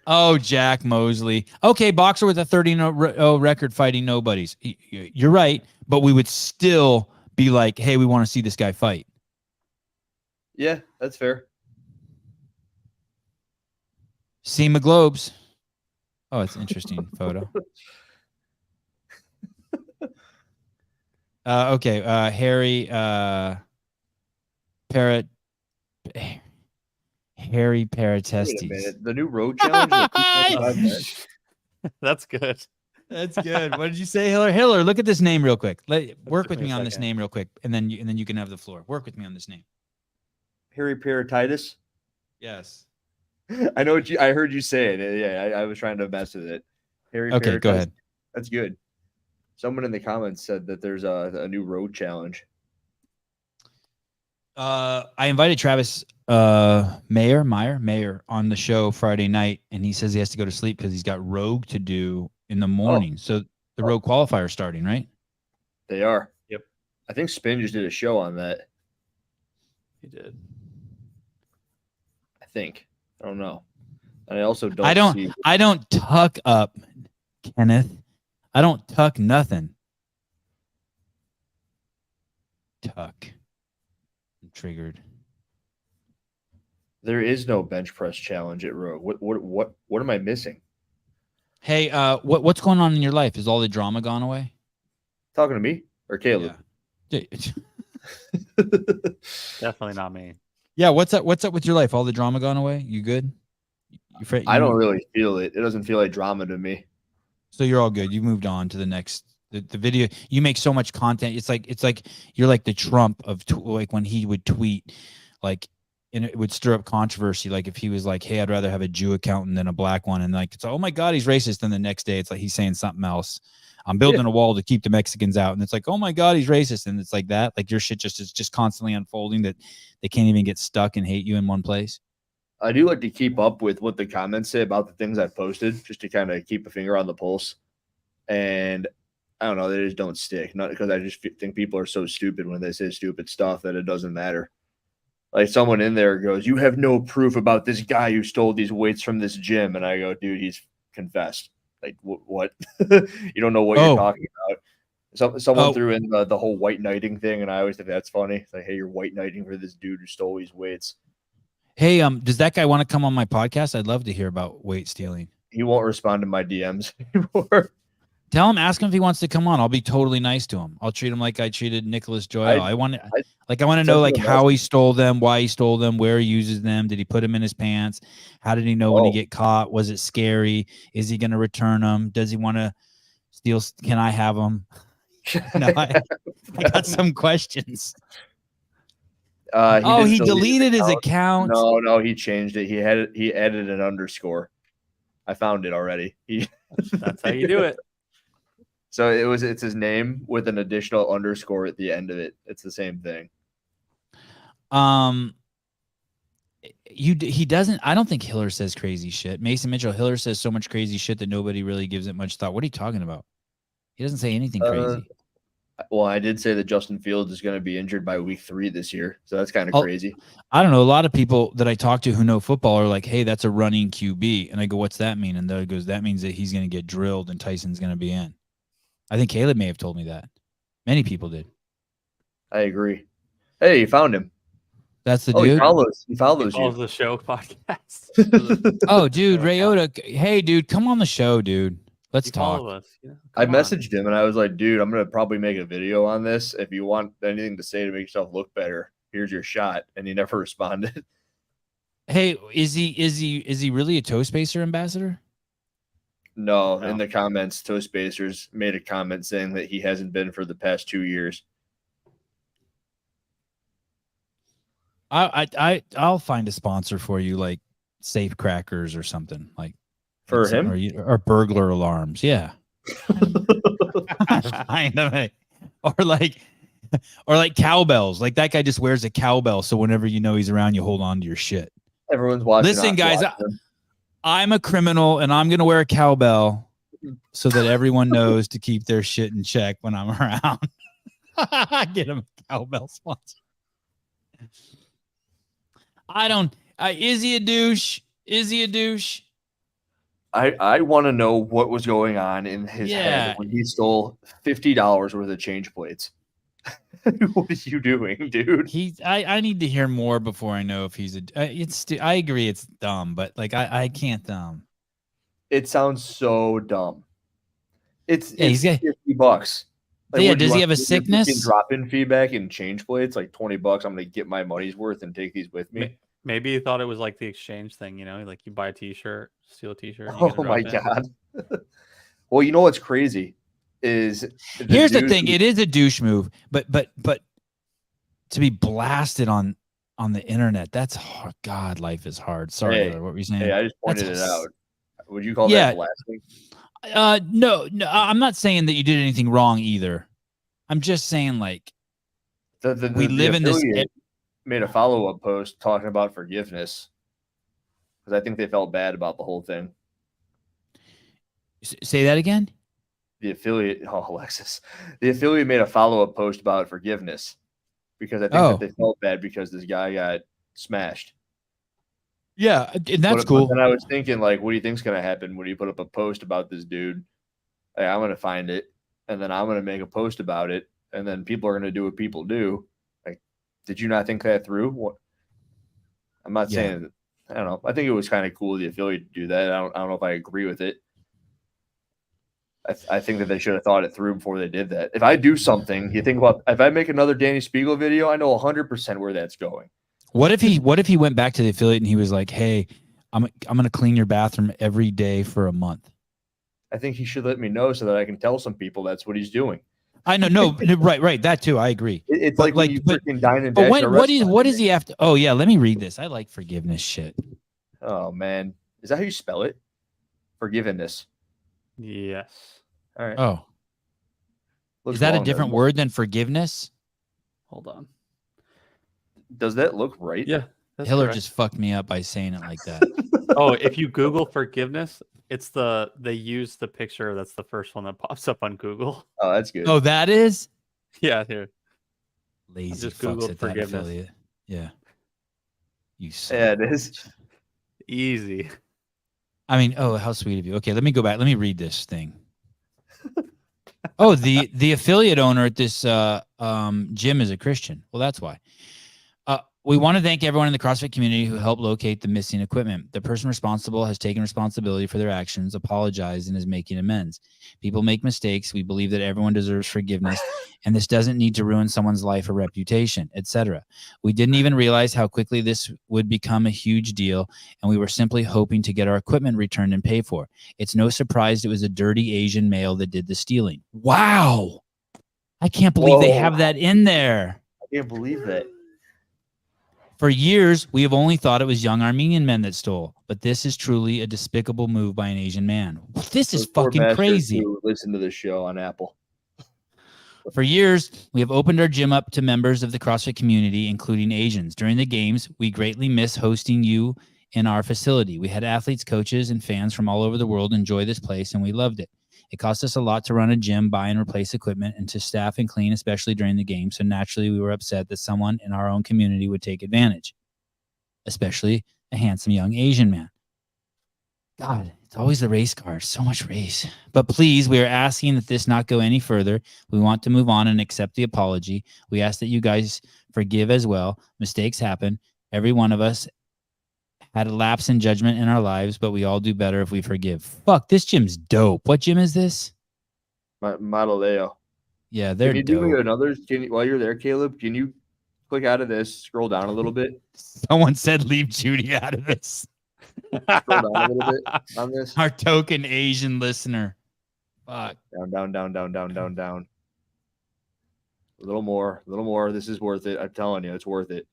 Oh, Jack Mosley. Okay, boxer with a 30-0 record fighting nobodies. You're right, but we would still be like, hey, we want to see this guy fight. Yeah, that's fair. SEMA Globes. Oh, it's an interesting photo. Okay, Harry Paratestes. The new road challenge. That's good. That's good. What did you say, Hiller? Hiller, look at this name real quick. Work with me on this name real quick, and then you can have the floor. Work with me on this name. Harry Paratitis. Yes. I know what I heard you say it. Yeah, I was trying to mess with it. Harry. Okay, go ahead. That's good. Someone in the comments said that there's a new road challenge. I invited Travis Mayer on the show Friday night, and he says he has to go to sleep because he's got Rogue to do in the morning. So the Rogue qualifier starting, right? They are. Yep. I think Spin just did a show on that. He did. I think. I don't know. And I also don't. I don't tuck up, Kenneth. I don't tuck nothing. Tuck. I'm triggered. There is no bench press challenge at Rogue. What am I missing? Hey, what's going on in your life? Is all the drama gone away? Talking to me or Caleb? Yeah. Definitely not me. Yeah, what's up with your life? All the drama gone away? You good? I don't really feel it. It doesn't feel like drama to me. So you're all good. You moved on to the next the video. You make so much content. It's like you're like the Trump of like when he would tweet, like, and it would stir up controversy. Like if he was like, "Hey, I'd rather have a Jew accountant than a black one," and like it's oh my god, he's racist. And the next day, it's like he's saying something else. I'm building a wall to keep the Mexicans out, and it's like, oh my god, he's racist. And it's like that. Like your shit is just constantly unfolding that they can't even get stuck and hate you in one place. I do like to keep up with what the comments say about the things I've posted, just to kind of keep a finger on the pulse. And I don't know, they just don't stick. Not because I just think people are so stupid when they say stupid stuff that it doesn't matter. Like someone in there goes, "You have no proof about this guy who stole these weights from this gym," and I go, "Dude, he's confessed." Like what? You don't know what you're talking about. Someone threw in the whole white knighting thing, and I always think that's funny. It's like, hey, you're white knighting for this dude who stole these weights. Hey, does that guy want to come on my podcast? I'd love to hear about weight stealing. He won't respond to my DMs anymore. Tell him, ask him if he wants to come on. I'll be totally nice to him. I'll treat him like I treated Nicholas Joyle. I want to know like how he stole them, why he stole them, where he uses them. Did he put them in his pants? How did he know when he get caught? Was it scary? Is he going to return them? Does he want to steal? Can I have them? No, I got some questions. He deleted his account. No, he changed it. He added an underscore. I found it already. That's how you do it. So it's his name with an additional underscore at the end of it. It's the same thing. He doesn't. I don't think Hiller says crazy shit. Mason Mitchell, Hiller says so much crazy shit that nobody really gives it much thought. What are you talking about? He doesn't say anything crazy. Well, I did say that Justin Fields is going to be injured by week 3 this year. So that's kind of crazy. I don't know. A lot of people that I talk to who know football are like, hey, that's a running QB. And I go, what's that mean? And they goes, that means that he's going to get drilled and Tyson's going to be in. I think Caleb may have told me that. Many people did. I agree. Hey, you found him. That's the dude. He follows you. The show podcast. Oh, dude, Rayota. Hey, dude, come on the show, dude. Let's talk. Follow us. Yeah, I messaged him and I was like, dude, I'm going to probably make a video on this. If you want anything to say to make yourself look better, here's your shot. And he never responded. Hey, is he really a Toastmaster ambassador? No, in the comments, Toastmasters made a comment saying that he hasn't been for the past 2 years. I'll find a sponsor for you, like Safe Crackers or something like for him or burglar alarms. Yeah. or like cowbells. Like that guy just wears a cowbell, so whenever you know he's around, you hold on to your shit. Everyone's watching. Listen, guys, I'm a criminal, and I'm gonna wear a cowbell so that everyone knows to keep their shit in check when I'm around. Get him a cowbell sponsor. I don't. Is he a douche? Is he a douche? I want to know what was going on in his head when he stole $50 worth of change plates. What are you doing, dude? I need to hear more before I know if he's I agree it's dumb, but like I can't. It sounds so dumb. It's he's got $50. Like, does he have a sickness? Drop-in feedback and change plates, like $20. I'm going to get my money's worth and take these with me. Maybe he thought it was like the exchange thing, like you buy a T-shirt, steal a T-shirt. Oh my god! Well, you know what's crazy is here's the thing: it is a douche move, but to be blasted on the internet, that's hard. God, life is hard. Sorry, what were you saying? Hey, I just pointed it out. Would you call that blasting? No, I'm not saying that you did anything wrong either. I'm just saying like we live in this. made a follow-up post talking about forgiveness because I think they felt bad about the whole thing. Say that again. The affiliate, Alexis, the affiliate made a follow-up post about forgiveness because I think that they felt bad because this guy got smashed. Yeah, and that's cool. But then I was thinking, like, what do you think's going to happen when you put up a post about this dude? Like, I'm going to find it, and then I'm going to make a post about it, and then people are going to do what people do. Like, did you not think that through? What? I'm not saying, I don't know. I think it was kind of cool of the affiliate to do that. I don't know if I agree with it. I think that they should have thought it through before they did that. If I do something, you think about if I make another Danny Spiegel video, I know 100% where that's going. What if he went back to the affiliate and he was like, "Hey, I'm gonna clean your bathroom every day for a month." I think he should let me know so that I can tell some people that's what he's doing. I know, no, right, that too. I agree. It's like when you freaking dine and dash. But what does he have to? Oh yeah, let me read this. I like forgiveness shit. Oh man, is that how you spell it? Forgiveness. Yes. All right. Oh, is that a different word than forgiveness? Hold on. Does that look right? Yeah. Hiller just fucked me up by saying it like that. Oh, if you Google forgiveness, it's they use the picture that's the first one that pops up on Google. Oh, that's good. Oh, that is? Yeah, here. Lazy just fucks Googled at that forgiveness. affiliate. Yeah. You Yeah, it is. Easy. I mean, oh, how sweet of you. Okay, let me go back. Let me read this thing. Oh, the affiliate owner at this gym is a Christian. Well, that's why. We want to thank everyone in the CrossFit community who helped locate the missing equipment. The person responsible has taken responsibility for their actions, apologized, and is making amends. People make mistakes. We believe that everyone deserves forgiveness, and this doesn't need to ruin someone's life or reputation, etc. We didn't even realize how quickly this would become a huge deal, and we were simply hoping to get our equipment returned and paid for. It's no surprise it was a dirty Asian male that did the stealing. Wow. I can't believe they have that in there. I can't believe that. For years, we have only thought it was young Armenian men that stole, but this is truly a despicable move by an Asian man. This is fucking crazy. Listen to the show on Apple. For years, we have opened our gym up to members of the CrossFit community, including Asians. During the games, we greatly miss hosting you in our facility. We had athletes, coaches, and fans from all over the world enjoy this place, and we loved it. It cost us a lot to run a gym, buy and replace equipment, and to staff and clean, especially during the game. So naturally, we were upset that someone in our own community would take advantage, especially a handsome young Asian man. God, it's always the race card. So much race. But please, we are asking that this not go any further. We want to move on and accept the apology. We ask that you guys forgive as well. Mistakes happen. Every one of us had a lapse in judgment in our lives, but we all do better if we forgive. Fuck, this gym's dope. What gym is this? Modeleo. Yeah, they're Can you dope. do another? While you're there, Caleb, can you click out of this, scroll down a little bit? Someone said leave Judy out of this. Scroll down a little bit on this. Our token Asian listener. Fuck. Down. A little more. This is worth it. I'm telling you, it's worth it.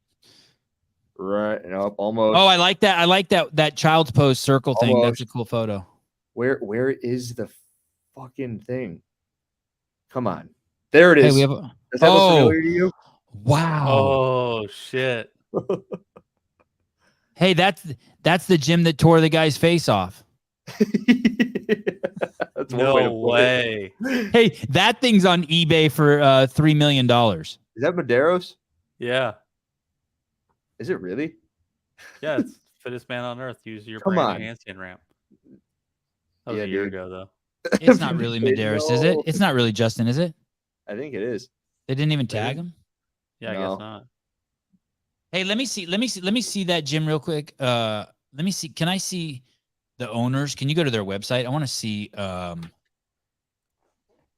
Right, almost. Oh, I like that. I like that child's pose circle thing. Almost. That's a cool photo. Where is the fucking thing? Come on. There it is. Hey, we have Does that look familiar to you? Wow. Oh shit. Hey, that's the gym that tore the guy's face off. That's one way to No put way. it. Hey, that thing's on eBay for $3 million. Is that Madero's? Yeah. Is it really? Yeah, it's fittest man on earth. Use your Come brand on. new handstand ramp. That was Yeah, a year dude. ago though. It's not really Medeiros, is it? No. It's not really Justin, is it? I think it is. They didn't even tag him. Yeah, I No. guess not. Hey, let me see that gym real quick. Let me see. Can I see the owners? Can you go to their website? I want to see.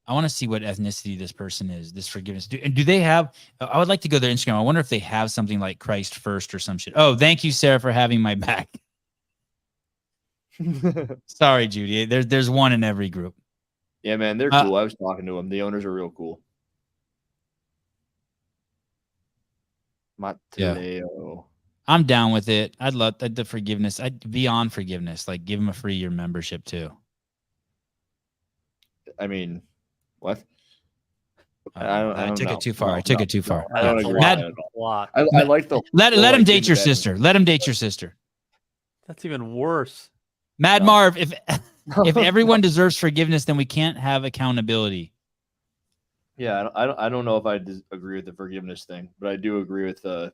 I want to see what ethnicity this person is. This forgiveness. Do they have? I would like to go to their Instagram. I wonder if they have something like Christ First or some shit. Oh, thank you, Sarah, for having my back. Sorry, Judy. There's one in every group. Yeah, man, they're cool. I was talking to them. The owners are real cool. Mateo. I'm down with it. I'd love the forgiveness. I'd be on forgiveness. Like give them a free year membership too. I mean, what? I took know. it too far. No, I took no, it too far. I don't That's a agree lot. with that at all. A lot. I like the Let whole, him like, date your independent- sister. Let him date your sister. That's even worse. Mad No. Marv, if everyone deserves forgiveness, then we can't have accountability. Yeah, I don't know if I agree with the forgiveness thing, but I do agree with the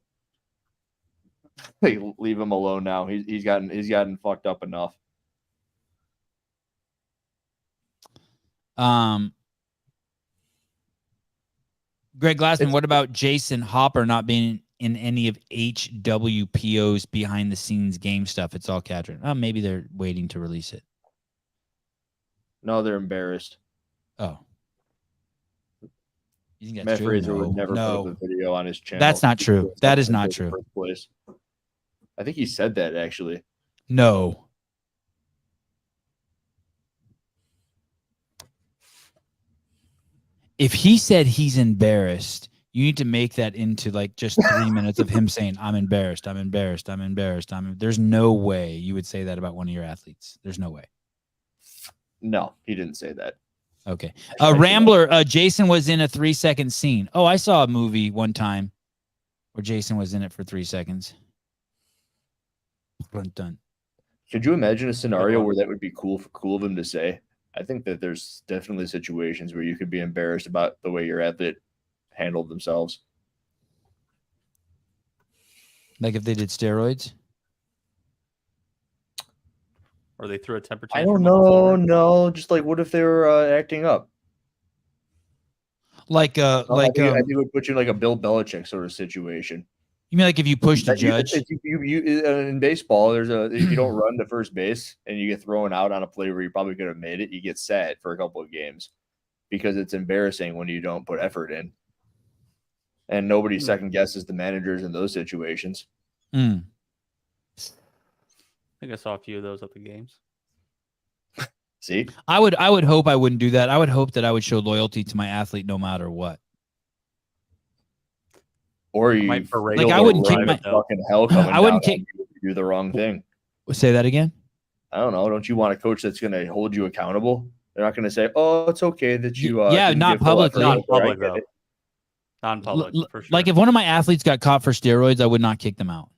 leave him alone now. He's gotten fucked up enough. Greg Glassman, what about Jason Hopper not being in any of HWPO's behind the scenes game stuff? It's all Catherine. Oh, maybe they're waiting to release it. No, they're embarrassed. Oh. You think Matt that's true? Fraser No. would never put No. up a video on his channel. That's not true. That is not In the true. first place. I think he said that actually. No. If he said he's embarrassed, you need to make that into like just 3 minutes of him saying, I'm embarrassed, I'm embarrassed, I'm embarrassed. There's no way you would say that about one of your athletes. There's no way. No, he didn't say that. Okay. Rambler, Jason was in a 3-second scene. Oh, I saw a movie one time where Jason was in it for 3 seconds. Done. Could you imagine a scenario where that would be cool of him to say? I think that there's definitely situations where you could be embarrassed about the way your athlete handled themselves. Like if they did steroids? Or they threw a temper I tantrum. don't on the know. floor. No, just like what if they were acting up? Like I think it would put you in like a Bill Belichick sort of situation. you mean like if you pushed a judge? In baseball, if you don't run to first base and you get thrown out on a play where you probably could have made it, you get sat for a couple of games because it's embarrassing when you don't put effort in. And nobody second guesses the managers in those situations. Mm. I think I saw a few of those at the games. See, I would hope I wouldn't do that. I would hope that I would show loyalty to my athlete no matter what. or you might berate Like, you I in wouldn't kick private, my- though. fucking hell coming I wouldn't down kick- on you if you do the wrong thing. Say that again. I don't know. Don't you want a coach that's going to hold you accountable? They're not going to say, "Oh, it's okay that you." Yeah, didn't not give full effort." publicly. Not I public get though. it. Not in public, for sure. Like if one of my athletes got caught for steroids, I would not kick them out.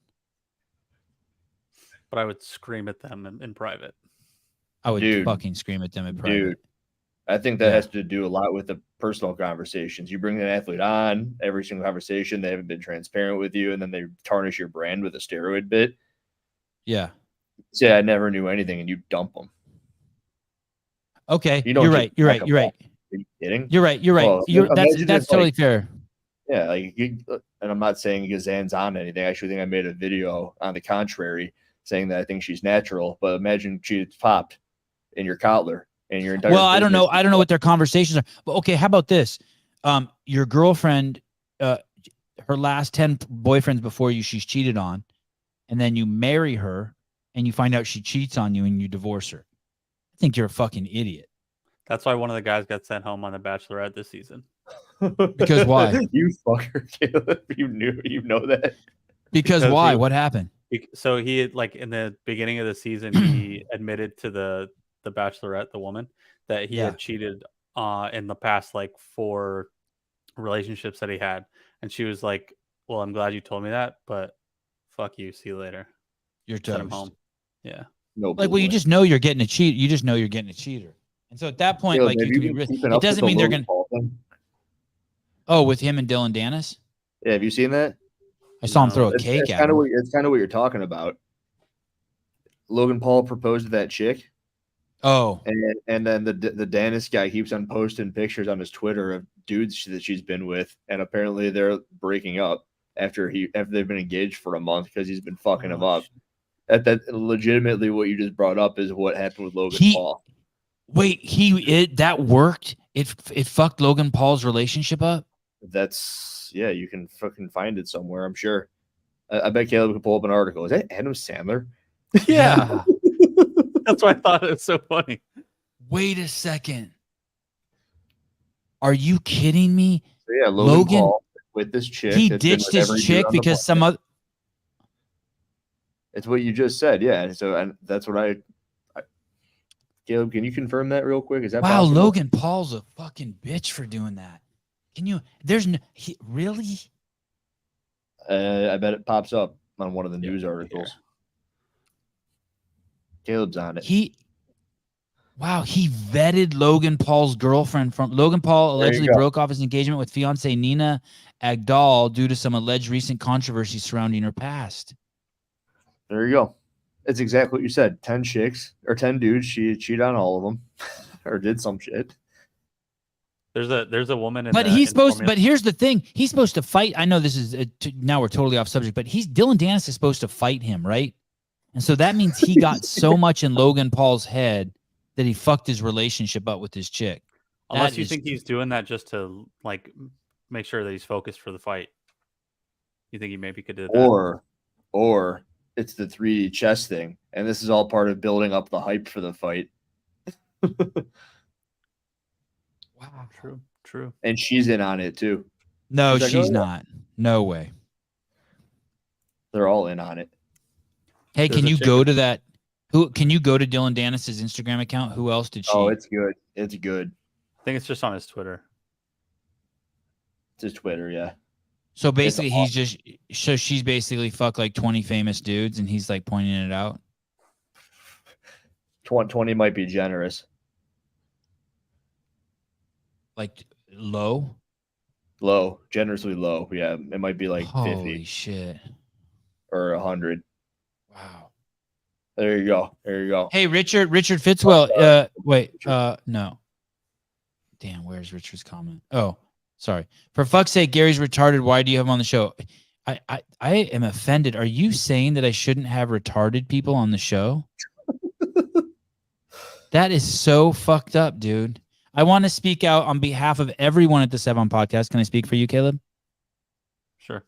But I would scream at them in private. I would Dude. fucking scream at them in private. Dude, I think that Yeah. has to do a lot with the personal conversations. You bring an athlete on every single conversation, they haven't been transparent with you, and then they tarnish your brand with a steroid bit. Yeah. Say I never knew anything, and you dump them. Okay. You don't You're just right. You're back right. them You're right. Are you kidding? You're right. You're right. Well, That's imagine if, totally like- fair. Yeah, like and I'm not saying Gazan's on anything. I actually think I made a video on the contrary saying that I think she's natural. But imagine she's popped in your collar and your entire. Well, I don't know. business- I don't know what their conversations are. But okay, how about this? Your girlfriend, her last 10 boyfriends before you, she's cheated on, and then you marry her, and you find out she cheats on you, and you divorce her. I think you're a fucking idiot. That's why one of the guys got sent home on The Bachelorette this season. Because why? You fucker, Caleb. You know that. Because Because why? he- What happened? So he had, like, in the beginning of the season, he admitted to the Bachelorette, the woman, that he Yeah. had cheated in the past like 4 relationships that he had, and she was like, "Well, I'm glad you told me that, but fuck you. See you later." You're Sent him toast. home. Yeah. No. Like, well, you just know you're getting a cheat. You just know you're getting a cheater. And so at that point, Caleb, like, have you can you be. been keeping It up with doesn't the mean they're Logan gonna. Paul thing? Oh, with him and Dylan Dennis, Yeah, have you seen that? I saw him No. throw a It's cake at kind him. of it's kind of what you're talking about. Logan Paul proposed to that chick, Oh, and then the Dennis guy keeps on posting pictures on his Twitter of dudes that she's been with, and apparently they're breaking up after they've been engaged for a month because he's been fucking them up. That legitimately what you just brought up is what happened with Logan Paul. wait, that worked. It fucked Logan Paul's relationship up. That's you can fucking find it somewhere, I'm sure. I bet Caleb could pull up an article. Is that Adam Sandler? Yeah. That's why I thought it was so funny. Wait a second. Are you kidding me? So yeah, Logan Logan- Paul with this chick. He that's been ditched with every his dude chick on the because planet. some other. It's what you just said, yeah. So and that's what I Caleb, can you confirm that real quick? Is that Wow, possible? Logan Paul's a fucking bitch for doing that. Can you? There's no really. I bet it pops up on one of the Yeah, news here. articles. Caleb's on it. He vetted Logan Paul's girlfriend from Logan Paul There you allegedly go. broke off his engagement with fiancee Nina Agdal due to some alleged recent controversy surrounding her past. There you go. It's exactly what you said. 10 chicks or 10 dudes. She cheated on all of them or did some shit. There's a woman in But the, he's in supposed. Formula- But here's the thing: he's supposed to fight. I know this is now we're totally off subject, but Dylan Dennis is supposed to fight him, right? And so that means he got so much in Logan Paul's head that he fucked his relationship up with his chick. Unless That you is- think he's doing that just to like make sure that he's focused for the fight. You think he maybe could do that? Or it's the 3D chess thing, and this is all part of building up the hype for the fight. Wow. True. And she's in on it too. No, She's like, she's "Oh, yeah." not. No way. They're all in on it. Hey, There's can a you chick go with- to that? Who can you go to Dylan Dennis's Instagram account? Who else did she? Oh, it's good. It's good. I think it's just on his Twitter. It's his Twitter, yeah. So basically, she's basically fucked like 20 famous dudes, and he's like pointing it out. 20 might be generous. Like low. Low, generously low. Yeah, it might be like Holy 50 shit! or 100. Wow. There you go. There you go. Hey, Richard Fitzwell. Wait. No. Damn, where's Richard's comment? Oh, sorry. For fuck's sake, Gary's retarded. Why do you have him on the show? I am offended. Are you saying that I shouldn't have retarded people on the show? That is so fucked up, dude. I want to speak out on behalf of everyone at the Sevan Podcast. Can I speak for you, Caleb? Sure.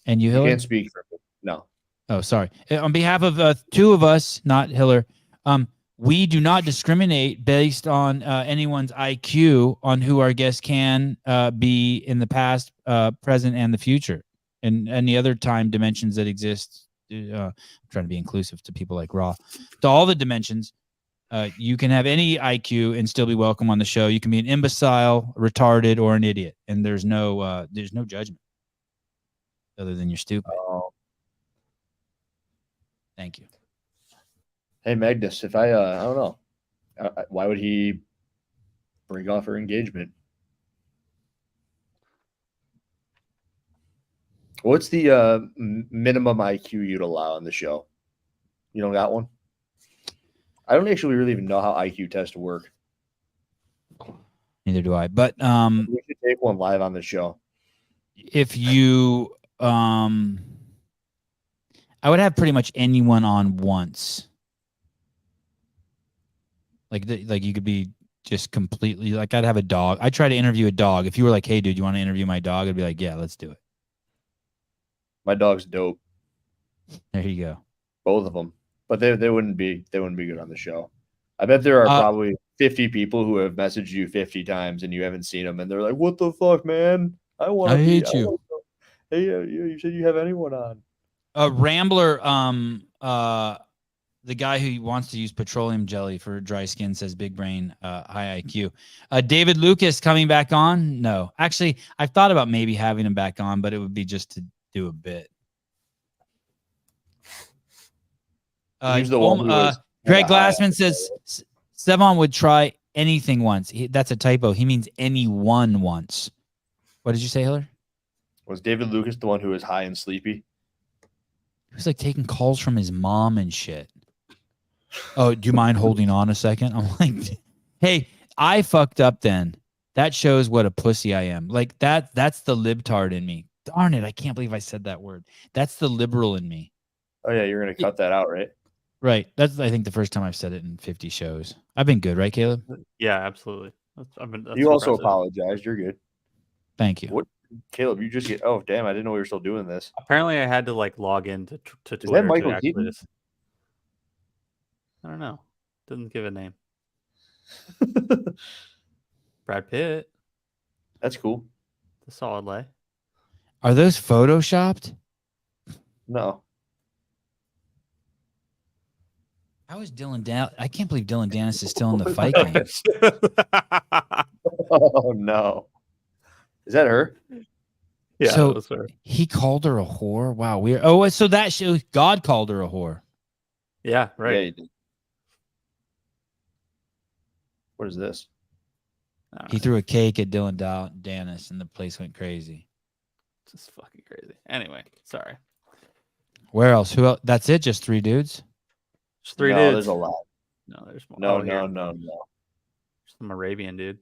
And you, You Hillary? can't speak for me. No. Oh, sorry. On behalf of two of us, not Hiller, we do not discriminate based on anyone's IQ on who our guests can be in the past, present, and the future, and any other time dimensions that exist. I'm trying to be inclusive to people like Raw. To all the dimensions, you can have any IQ and still be welcome on the show. You can be an imbecile, retarded, or an idiot, and there's no judgment other than you're stupid. Thank you. Hey, Magnus, if I don't know, why would he break off her engagement? What's the minimum IQ you'd allow on the show? You don't got one? I don't actually really even know how IQ tests work. Neither do I. But We should take one live on the show. if you I would have pretty much anyone on once. Like you could be just completely like I'd have a dog. I'd try to interview a dog. If you were like, "Hey dude, you want to interview my dog?" I'd be like, "Yeah, let's do it." My dog's dope. There you go. Both of them. But they wouldn't be good on the show. I bet there are probably 50 people who have messaged you 50 times and you haven't seen them and they're like, "What the fuck, man? I hate you." Hey, you said you have anyone on? Rambler, the guy who wants to use petroleum jelly for dry skin says big brain, high IQ. David Lucas coming back on? No. Actually, I've thought about maybe having him back on, but it would be just to do a bit. He's the one who was Greg kinda high Glassman on says Sevan would try anything once. That's a typo. He means anyone once. What did you say, Hiller? Was David Lucas the one who was high and sleepy? He was like taking calls from his mom and shit. Oh, do you mind holding on a second? I'm like, hey, I fucked up then. That shows what a pussy I am. Like that's the libtard in me. Darn it, I can't believe I said that word. That's the liberal in me. Oh yeah, you're gonna cut that out, right? Right. That's I think the first time I've said it in 50 shows. I've been good, right, Caleb? Yeah, absolutely. That's You also impressive. apologized. You're good. Thank you. What, Caleb? You just get. Oh damn! I didn't know we were still doing this. Apparently, I had to like log in to Twitter. that Michael to actually Keaton? just- I don't know. Didn't give a name. Brad Pitt. That's cool. The solid lay. Are those photoshopped? No. How is Dylan Dan? I can't believe Dylan Dennis is still in the fight game. Oh no. Is that her? Yeah, So that was her. he called her a whore. Wow, weird. Oh, so that shows God called her a whore. Yeah, Yeah, right. he did. What is this? He threw a cake at Dylan Dennis, and the place went crazy. Just fucking crazy. Anyway, sorry. Where else? Who else? That's it? Just 3 dudes? Just 3 No, dudes. there's a lot. No, there's more. No, Oh, here. no. Some Arabian dude.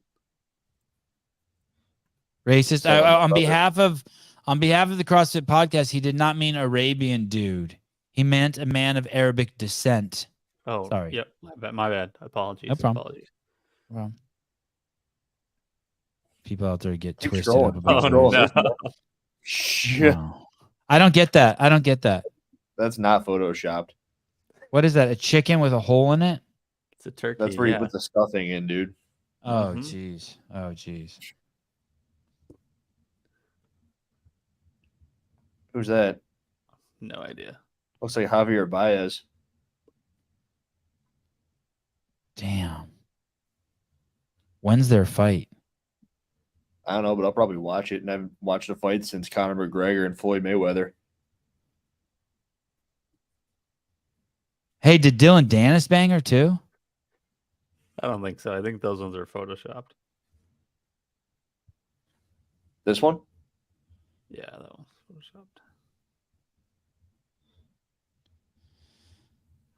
Racist. Sevan On brother. behalf of the CrossFit Podcast, he did not mean Arabian dude. He meant a man of Arabic descent. Oh, Sorry. Yep. My bad. Apologies. No problem. Apologies. Well, people out there get Keep twisted scrolling. up about Oh, words. no. Shit. No. I don't get that. I don't get that. That's not photoshopped. What is that? A chicken with a hole in it? It's a turkey. That's where yeah. you put the stuffing in, dude. Oh, Mhm. jeez. Oh, jeez. Who's that? No idea. Looks like Javier Baez. Damn. When's their fight? I don't know, but I'll probably watch it. And I've watched a fight since Conor McGregor and Floyd Mayweather. Hey, did Dylan Dennis bang her too? I don't think so. I think those ones are photoshopped. This one? Yeah, that one's photoshopped.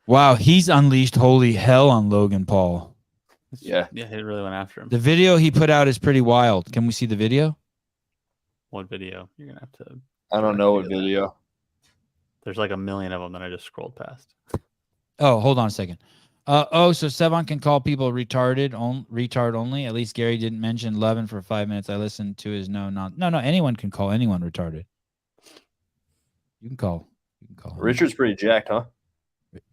Wow, he's unleashed holy hell on Logan Paul. Yeah. Yeah, he really went after him. The video he put out is pretty wild. Can we see the video? What video? You're gonna have to. I don't know what video. There's like a million of them that I just scrolled past. Oh, hold on a second. So Sevan can call people retard only. At least Gary didn't mention Levin for 5 minutes. I listened to his no. Anyone can call anyone retarded. You can call. him. Richard's pretty jacked, huh?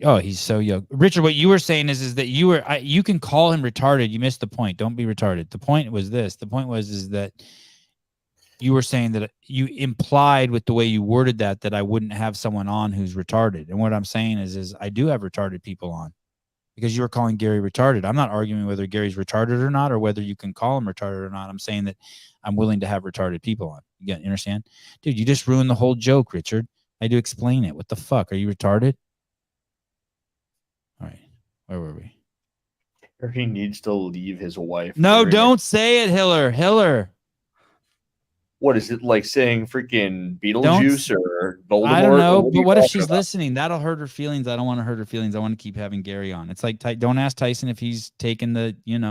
Oh, he's so young. Richard, what you were saying is that you can call him retarded. You missed the point. Don't be retarded. The point was this. The point was that you were saying that you implied with the way you worded that I wouldn't have someone on who's retarded. And what I'm saying is I do have retarded people on because you were calling Gary retarded. I'm not arguing whether Gary's retarded or not, or whether you can call him retarded or not. I'm saying that I'm willing to have retarded people on. You understand? Dude, you just ruined the whole joke, Richard. I had to explain it. What the fuck? Are you retarded? All right. Where were we? He needs to leave his wife. No, don't say it, Hiller. What is it like saying freaking Beetlejuice or Voldemort? I don't know, but what if talking she's about? listening? That'll hurt her feelings. I don't want to hurt her feelings. I want to keep having Gary on. It's like, don't ask Tyson if he's taking the, and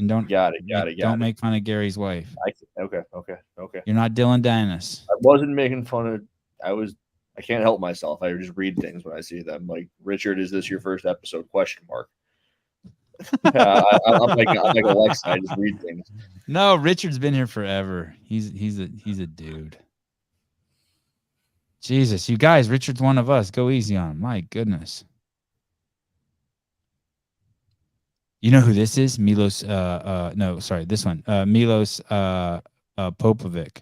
don't don't make fun of Gary's wife. Okay. You're not Dylan Dennis. I wasn't making fun of. I can't help myself. I just read things when I see them. Like, Richard, is this your first episode? ? I'm like Alexa. I just read things. No, Richard's been here forever. He's a dude. Jesus, you guys, Richard's one of us. Go easy on him. My goodness. You know who this is? Milos. No, sorry, this one. Milos Popovic.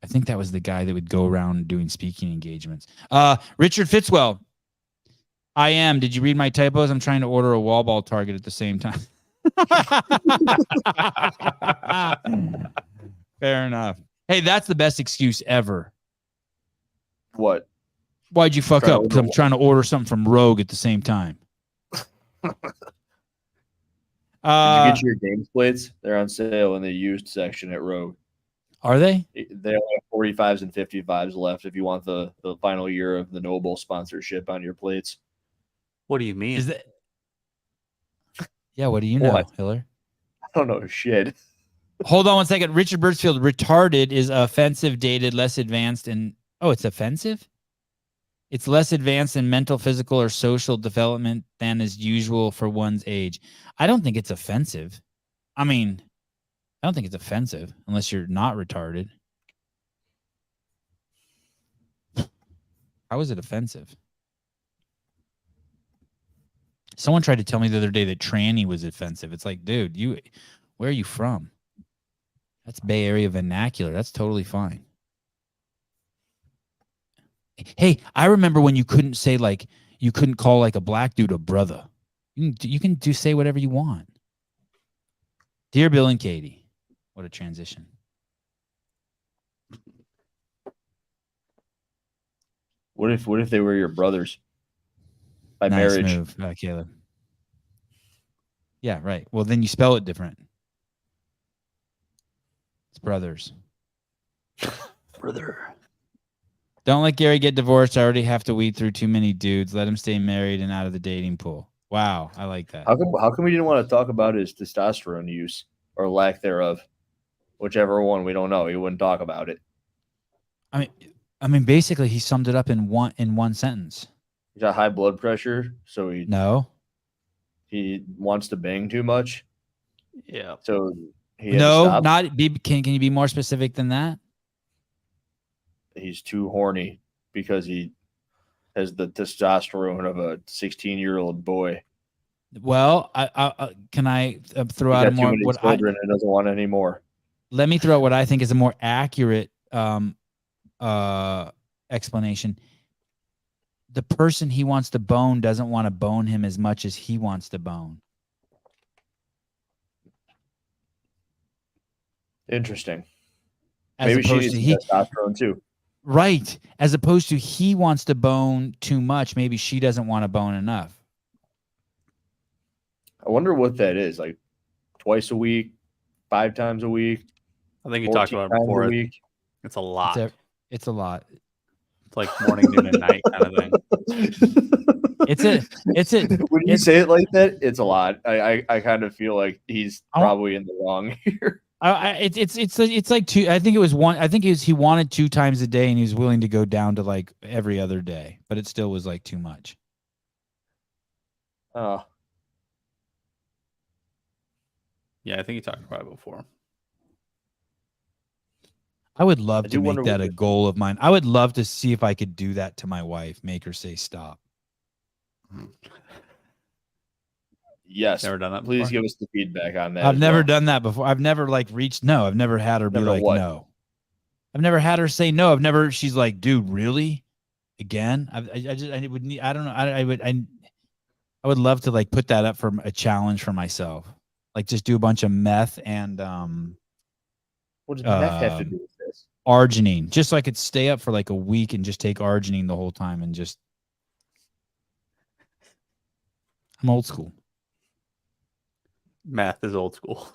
I think that was the guy that would go around doing speaking engagements. Richard Fitzwell. I am. Did you read my typos? I'm trying to order a wall ball target at the same time. Fair enough. Hey, that's the best excuse ever. What? Why'd you fuck up? Because I'm trying to order something from Rogue at the same time. Did you get your games plates? They're on sale in the used section at Rogue. Are they? They only have 45s and 55s left if you want the final year of the Noble sponsorship on your plates. What do you mean? Is that? Yeah, what do you know, What? Hiller? I don't know shit. Hold on one second. Richard Birchfield, retarded is offensive, dated, less advanced, and it's offensive? It's less advanced in mental, physical, or social development than is usual for one's age. I don't think it's offensive. I mean, I don't think it's offensive unless you're not retarded. How is it offensive? Someone tried to tell me the other day that tranny was offensive. It's like, dude, where are you from? That's Bay Area vernacular. That's totally fine. Hey, I remember when you couldn't say you couldn't call a black dude a brother. You can say whatever you want. Dear Bill and Katie, What a transition. What if they were your brothers by Nice marriage? move, Caleb. Yeah, right. Well, then you spell it different. It's brothers. Brother. Don't let Gary get divorced. I already have to weed through too many dudes. Let him stay married and out of the dating pool. Wow, I like that. How come we didn't want to talk about his testosterone use or lack thereof? Whichever one, we don't know. He wouldn't talk about it. I mean, basically, he summed it up in one sentence. He's got high blood pressure, so he wants to bang too much. Yeah. So he had to stop. not be. Can you be more specific than that? He's too horny because he has the testosterone of a 16-year-old boy. Well, can I throw out a more? Too many children and doesn't want any more. Let me throw out what I think is a more accurate explanation. The person he wants to bone doesn't want to bone him as much as he wants to bone. Interesting. As Maybe she opposed needs to testosterone too. Right. As opposed to he wants to bone too much. Maybe she doesn't want to bone enough. I wonder what that is. Like twice a week, 5 times a week. I think you talked about it before. It's a lot. It's a lot. It's like morning, noon, and night kind of thing. It's a. When you say it like that, it's a lot. I kind of feel like he's probably in the wrong here. It's like two. I think it was one. I think he wanted 2 times a day, and he was willing to go down to like every other day, but it still was like too much. Oh. Yeah, I think you talked about it before. I would love to make that a goal of mine. I would love to see if I could do that to my wife, make her say stop. Yes. Never done that Please before? give us the feedback on that. I've never done that before. I've never like reached no. I've never had her be like no. I've never had her say no. She's like, dude, really? Again? I would need. I don't know. I would love to like put that up for a challenge for myself. Like just do a bunch of meth and what does meth have to do with this? Arginine. Just so I could stay up for like a week and just take arginine the whole time and just. I'm old school. Math is old school.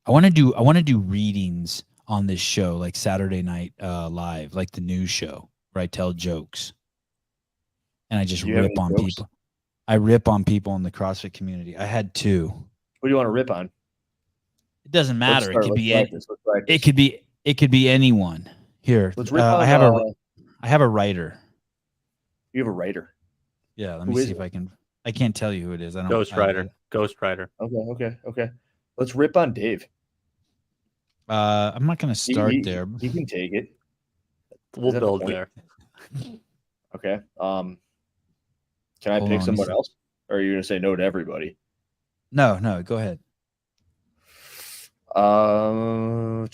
I want to do readings on this show, like Saturday Night Live, like the news show where I tell jokes, and I just rip on people. I rip on people in the CrossFit community. I had 2. What do you want to rip on? It doesn't matter. It could be it could be anyone. Here, let's rip on, I have a writer. You have a writer. Yeah, let me see if I can. I can't tell you who it is. I don't. Ghost Rider. Okay. Let's rip on Dave. I'm not going to start there. He can take it. We'll build there. Okay. Can I pick someone else, or are you going to say no to everybody? No. Go ahead. How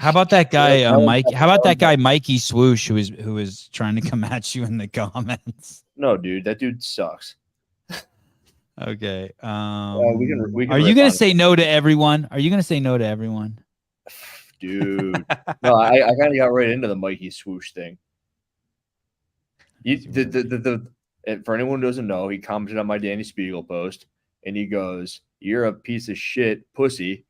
about that guy, Mike? How about that guy, Mikey Swoosh, who was trying to come at you in the comments? No, dude, that dude sucks. Okay. We can are you gonna say no to everyone? Are you gonna say no to everyone? Dude, no, I kind of got right into the Mikey Swoosh thing. For anyone who doesn't know, he commented on my Danny Spiegel post, and he goes, "You're a piece of shit, pussy.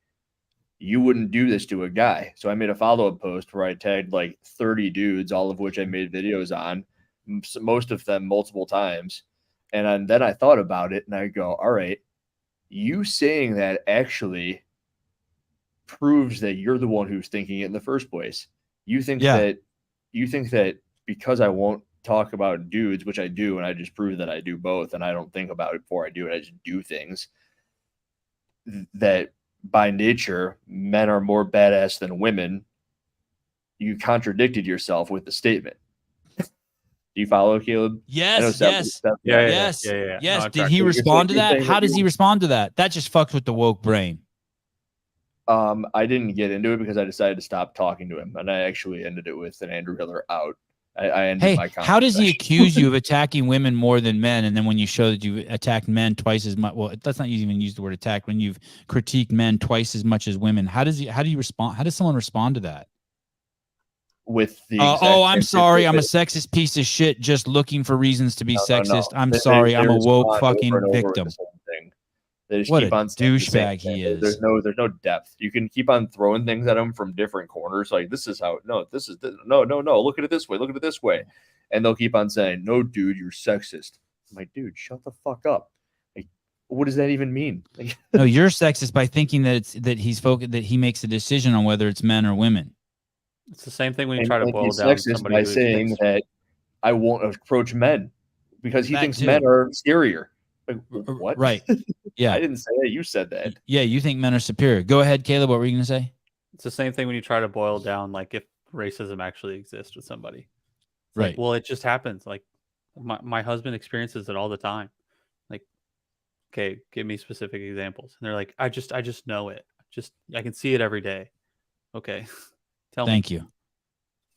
You wouldn't do this to a guy." So I made a follow-up post where I tagged like 30 dudes, all of which I made videos on, most of them multiple times. And then I thought about it and I go, all right, you saying that actually proves that you're the one who's thinking it in the first place. You think that because I won't talk about dudes, which I do, and I just prove that I do both, and I don't think about it before I do it, I just do things, that by nature, men are more badass than women. You contradicted yourself with the statement. Do you follow, Caleb? Yes. Yeah. No, did he respond to that? How does he respond to that? That just fucks with the woke brain. I didn't get into it because I decided to stop talking to him, and I actually ended it with an Andrew Hiller out. I ended Hey, my how does he conversation. accuse you of attacking women more than men? And then when you show that you attacked men twice as much, well, let's not even use the word attack. When you've critiqued men twice as much as women, how do you respond? How does someone respond to that? With the I'm sorry, I'm a sexist piece of shit just looking for reasons to be sexist. I'm sorry, I'm a woke fucking victim. They just What keep a on saying the same douchebag he thing. is. There's no depth. You can keep on throwing things at him from different corners. Like this is how no. Look at it this way. Look at it this way, and they'll keep on saying, "No, dude, you're sexist." I'm like, dude, shut the fuck up. Like, what does that even mean? Like, No, you're sexist by thinking that he makes a decision on whether it's men or women. It's the same thing when you try to boil he's down sexist somebody by who's saying mixed. that I won't approach men because he That thinks too. men are scarier. Like, what? Right. Yeah. I didn't say that. You said that. Yeah, you think men are superior. Go ahead, Caleb. What were you going to say? It's the same thing when you try to boil down like if racism actually exists with somebody. It's Right. Like, well, it just happens. Like my husband experiences it all the time. Like, okay, give me specific examples. And they're like, I just know it. I can see it every day. Okay. Thank you.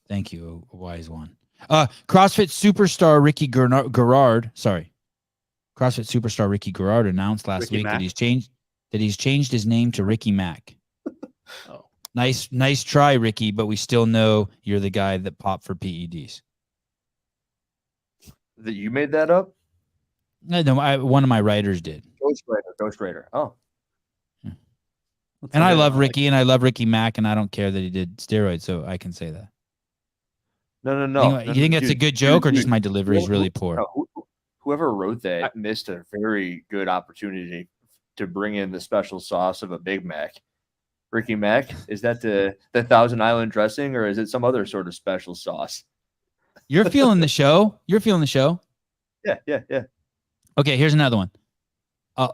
Thank you, a wise one. CrossFit superstar Ricky Garrard. Sorry. CrossFit superstar Ricky Garrard announced last Ricky week Mack? that he's changed his name to Ricky Mack. Oh. Nice try, Ricky, but we still know you're the guy that popped for PEDs. That you made that up? No, one of my writers did. Ghost Raider. Oh. And I love Ricky, and I love Ricky Mack, and I don't care that he did steroids, so I can say that. No. You think that's a good joke, or just my delivery is really poor? Whoever wrote that missed a very good opportunity to bring in the special sauce of a Big Mac. Ricky Mac, is that the Thousand Island dressing, or is it some other sort of special sauce? You're feeling the show. Yeah. Okay, here's another one.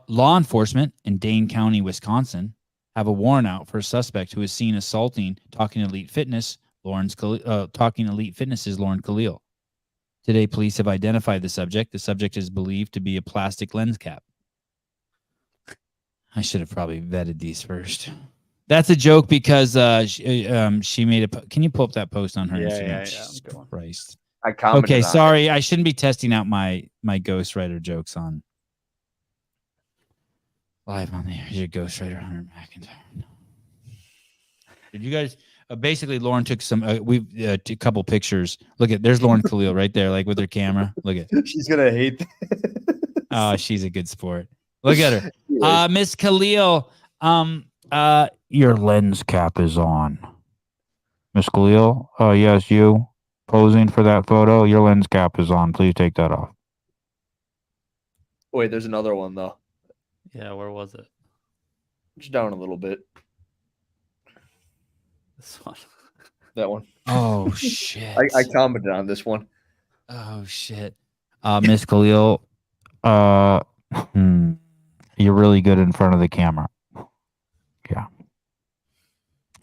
Law enforcement in Dane County, Wisconsin, have a warrant out for a suspect who is seen assaulting Talking Elite Fitness's Lauren Khalil. Today, police have identified the subject. The subject is believed to be a plastic lens cap. I should have probably vetted these first. That's a joke because she made a. Can you pull up that post on her Instagram? Jesus Christ. I commented. Okay, on sorry. I shouldn't be testing out my ghostwriter jokes on live on the air. Your ghostwriter, Hunter McIntyre. Did you guys? Basically, Lauren took some. We've a couple pictures. Look at there's Lauren Khalil right there, like with her camera. Look at. She's gonna hate that. Oh, she's a good sport. Look at her, Miss Khalil. Your lens cap is on, Miss Khalil. Yes, you posing for that photo. Your lens cap is on. Please take that off. Wait, there's another one though. Yeah, where was it? Just down a little bit. This one. That one. Oh shit! I commented on this one. Oh shit! Miss Khalil, you're really good in front of the camera. Yeah,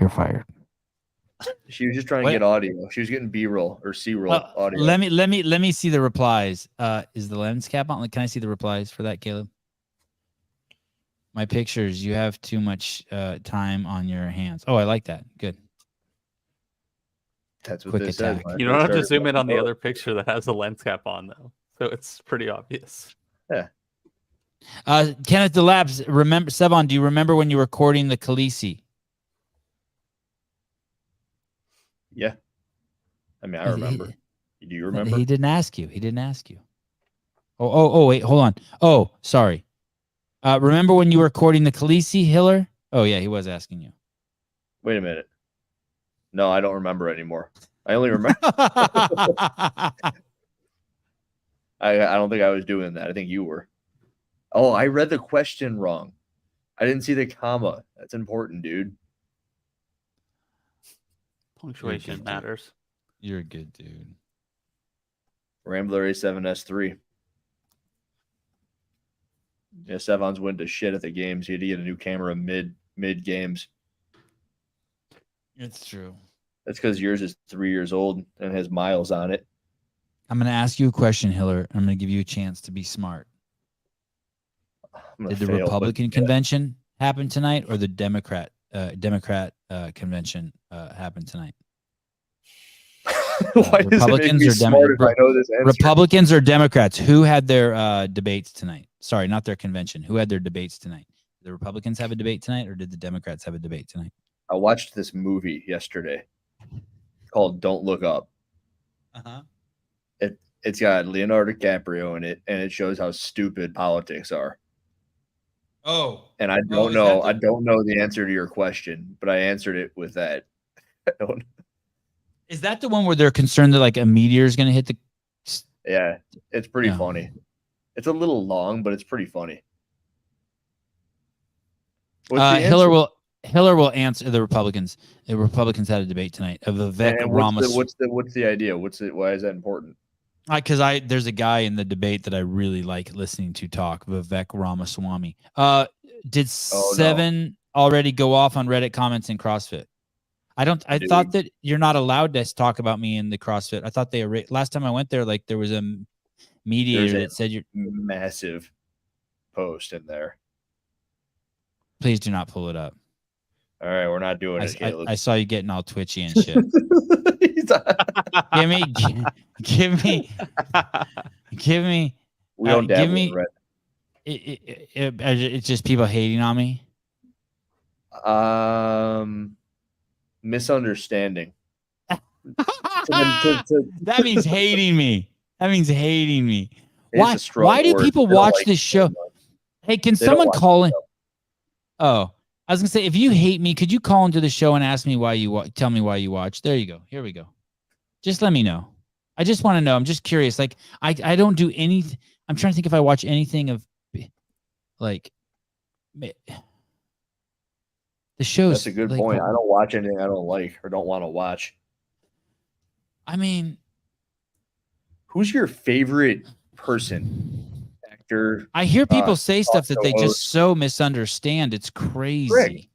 you're fired. She was just trying to get audio. She was getting B-roll or C-roll audio. Let me see the replies. Is the lens cap on? Can I see the replies for that, Caleb? My pictures. You have too much time on your hands. Oh, I like that. Good. That's what Quick they attack. said. You don't have to zoom in on the other picture that has a lens cap on, though. So it's pretty obvious. Yeah. Kenneth DeLabs, remember, Sevan, do you remember when you were courting the Khaleesi? Yeah. I mean, I remember. Do you remember? He didn't ask you. Oh, wait, hold on. Oh, sorry. Remember when you were courting the Khaleesi, Hiller? Oh, yeah, he was asking you. Wait a minute. No, I don't remember anymore. I only remember. I don't think I was doing that. I think you were. Oh, I read the question wrong. I didn't see the comma. That's important, dude. Punctuation matters. You're a good dude. Rambler A7S3. Yeah, Sevan's went to shit at the games. He had to get a new camera mid games. It's true. That's because yours is 3 years old and has miles on it. I'm going to ask you a question, Hiller. I'm going to give you a chance to be smart. Did the Republican convention happen tonight, or the Democrat convention happen tonight? Why does it make me smart if I know this answer? Republicans or Democrats? Who had their debates tonight? Sorry, not their convention. Who had their debates tonight? Did the Republicans have a debate tonight, or did the Democrats have a debate tonight? I watched this movie yesterday called Don't Look Up. Uh-huh. It's got Leonardo DiCaprio in it, and it shows how stupid politics are. Oh. And I don't know. I don't know the answer to your question, but I answered it with that. Is that the one where they're concerned that like a meteor is going to hit the? Yeah, it's pretty funny. It's a little long, but it's pretty funny. Hiller will answer the Republicans. The Republicans had a debate tonight of Vivek Ramaswamy. What's the idea? Why is that important? Because there's a guy in the debate that I really like listening to talk, Vivek Ramaswamy. Did Sevan already go off on Reddit comments in CrossFit? I thought that you're not allowed to talk about me in the CrossFit. I thought last time I went there, like there was a mediator that said you're massive post in there. Please do not pull it up. All right, we're not doing it, Caleb. I saw you getting all twitchy and shit. Give me. We don't give me. It's just people hating on me. Misunderstanding. That means hating me. That means hating me. Why do people watch this show? Hey, can someone call in? Oh, I was gonna say, if you hate me, could you call into the show and ask me why you tell me why you watch? There you go. Here we go. Just let me know. I just want to know. I'm just curious. Like I don't do anything. I'm trying to think if I watch anything of like the shows. That's a good point. I don't watch anything I don't like or don't want to watch. I mean, who's your favorite person? Actor? I hear people say stuff that they just so misunderstand. It's crazy. Greg.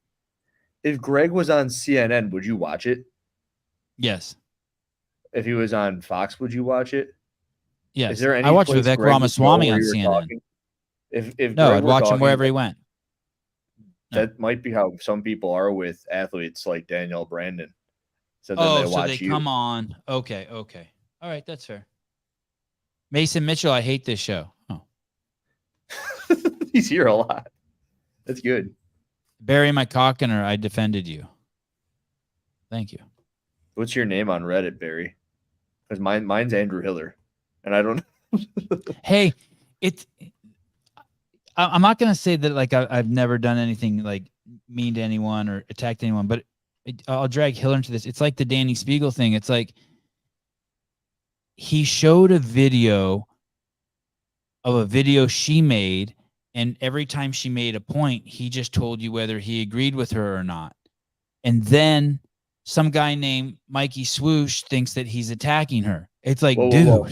If Greg was on CNN, would you watch it? Yes. If he was on Fox, would you watch it? Yes. Is there any I watched Vivek Ramaswamy on CNN. Talking? If no, I'd watch him wherever he went. That might be how some people are with athletes like Danielle Brandon. So then they come on. Okay. All right, that's fair. Mason Mitchell, I hate this show. Oh. He's here a lot. That's good. Barry McCockiner, I defended you. Thank you. What's your name on Reddit, Barry? Because mine's Andrew Hiller, and I don't know. Hey, I'm not gonna say that like I've never done anything like mean to anyone or attacked anyone, but I'll drag Hiller into this. It's like the Danny Spiegel thing. It's like he showed a video of a video she made, and every time she made a point, he just told you whether he agreed with her or not. And then some guy named Mikey Swoosh thinks that he's attacking her. It's like, dude. Whoa.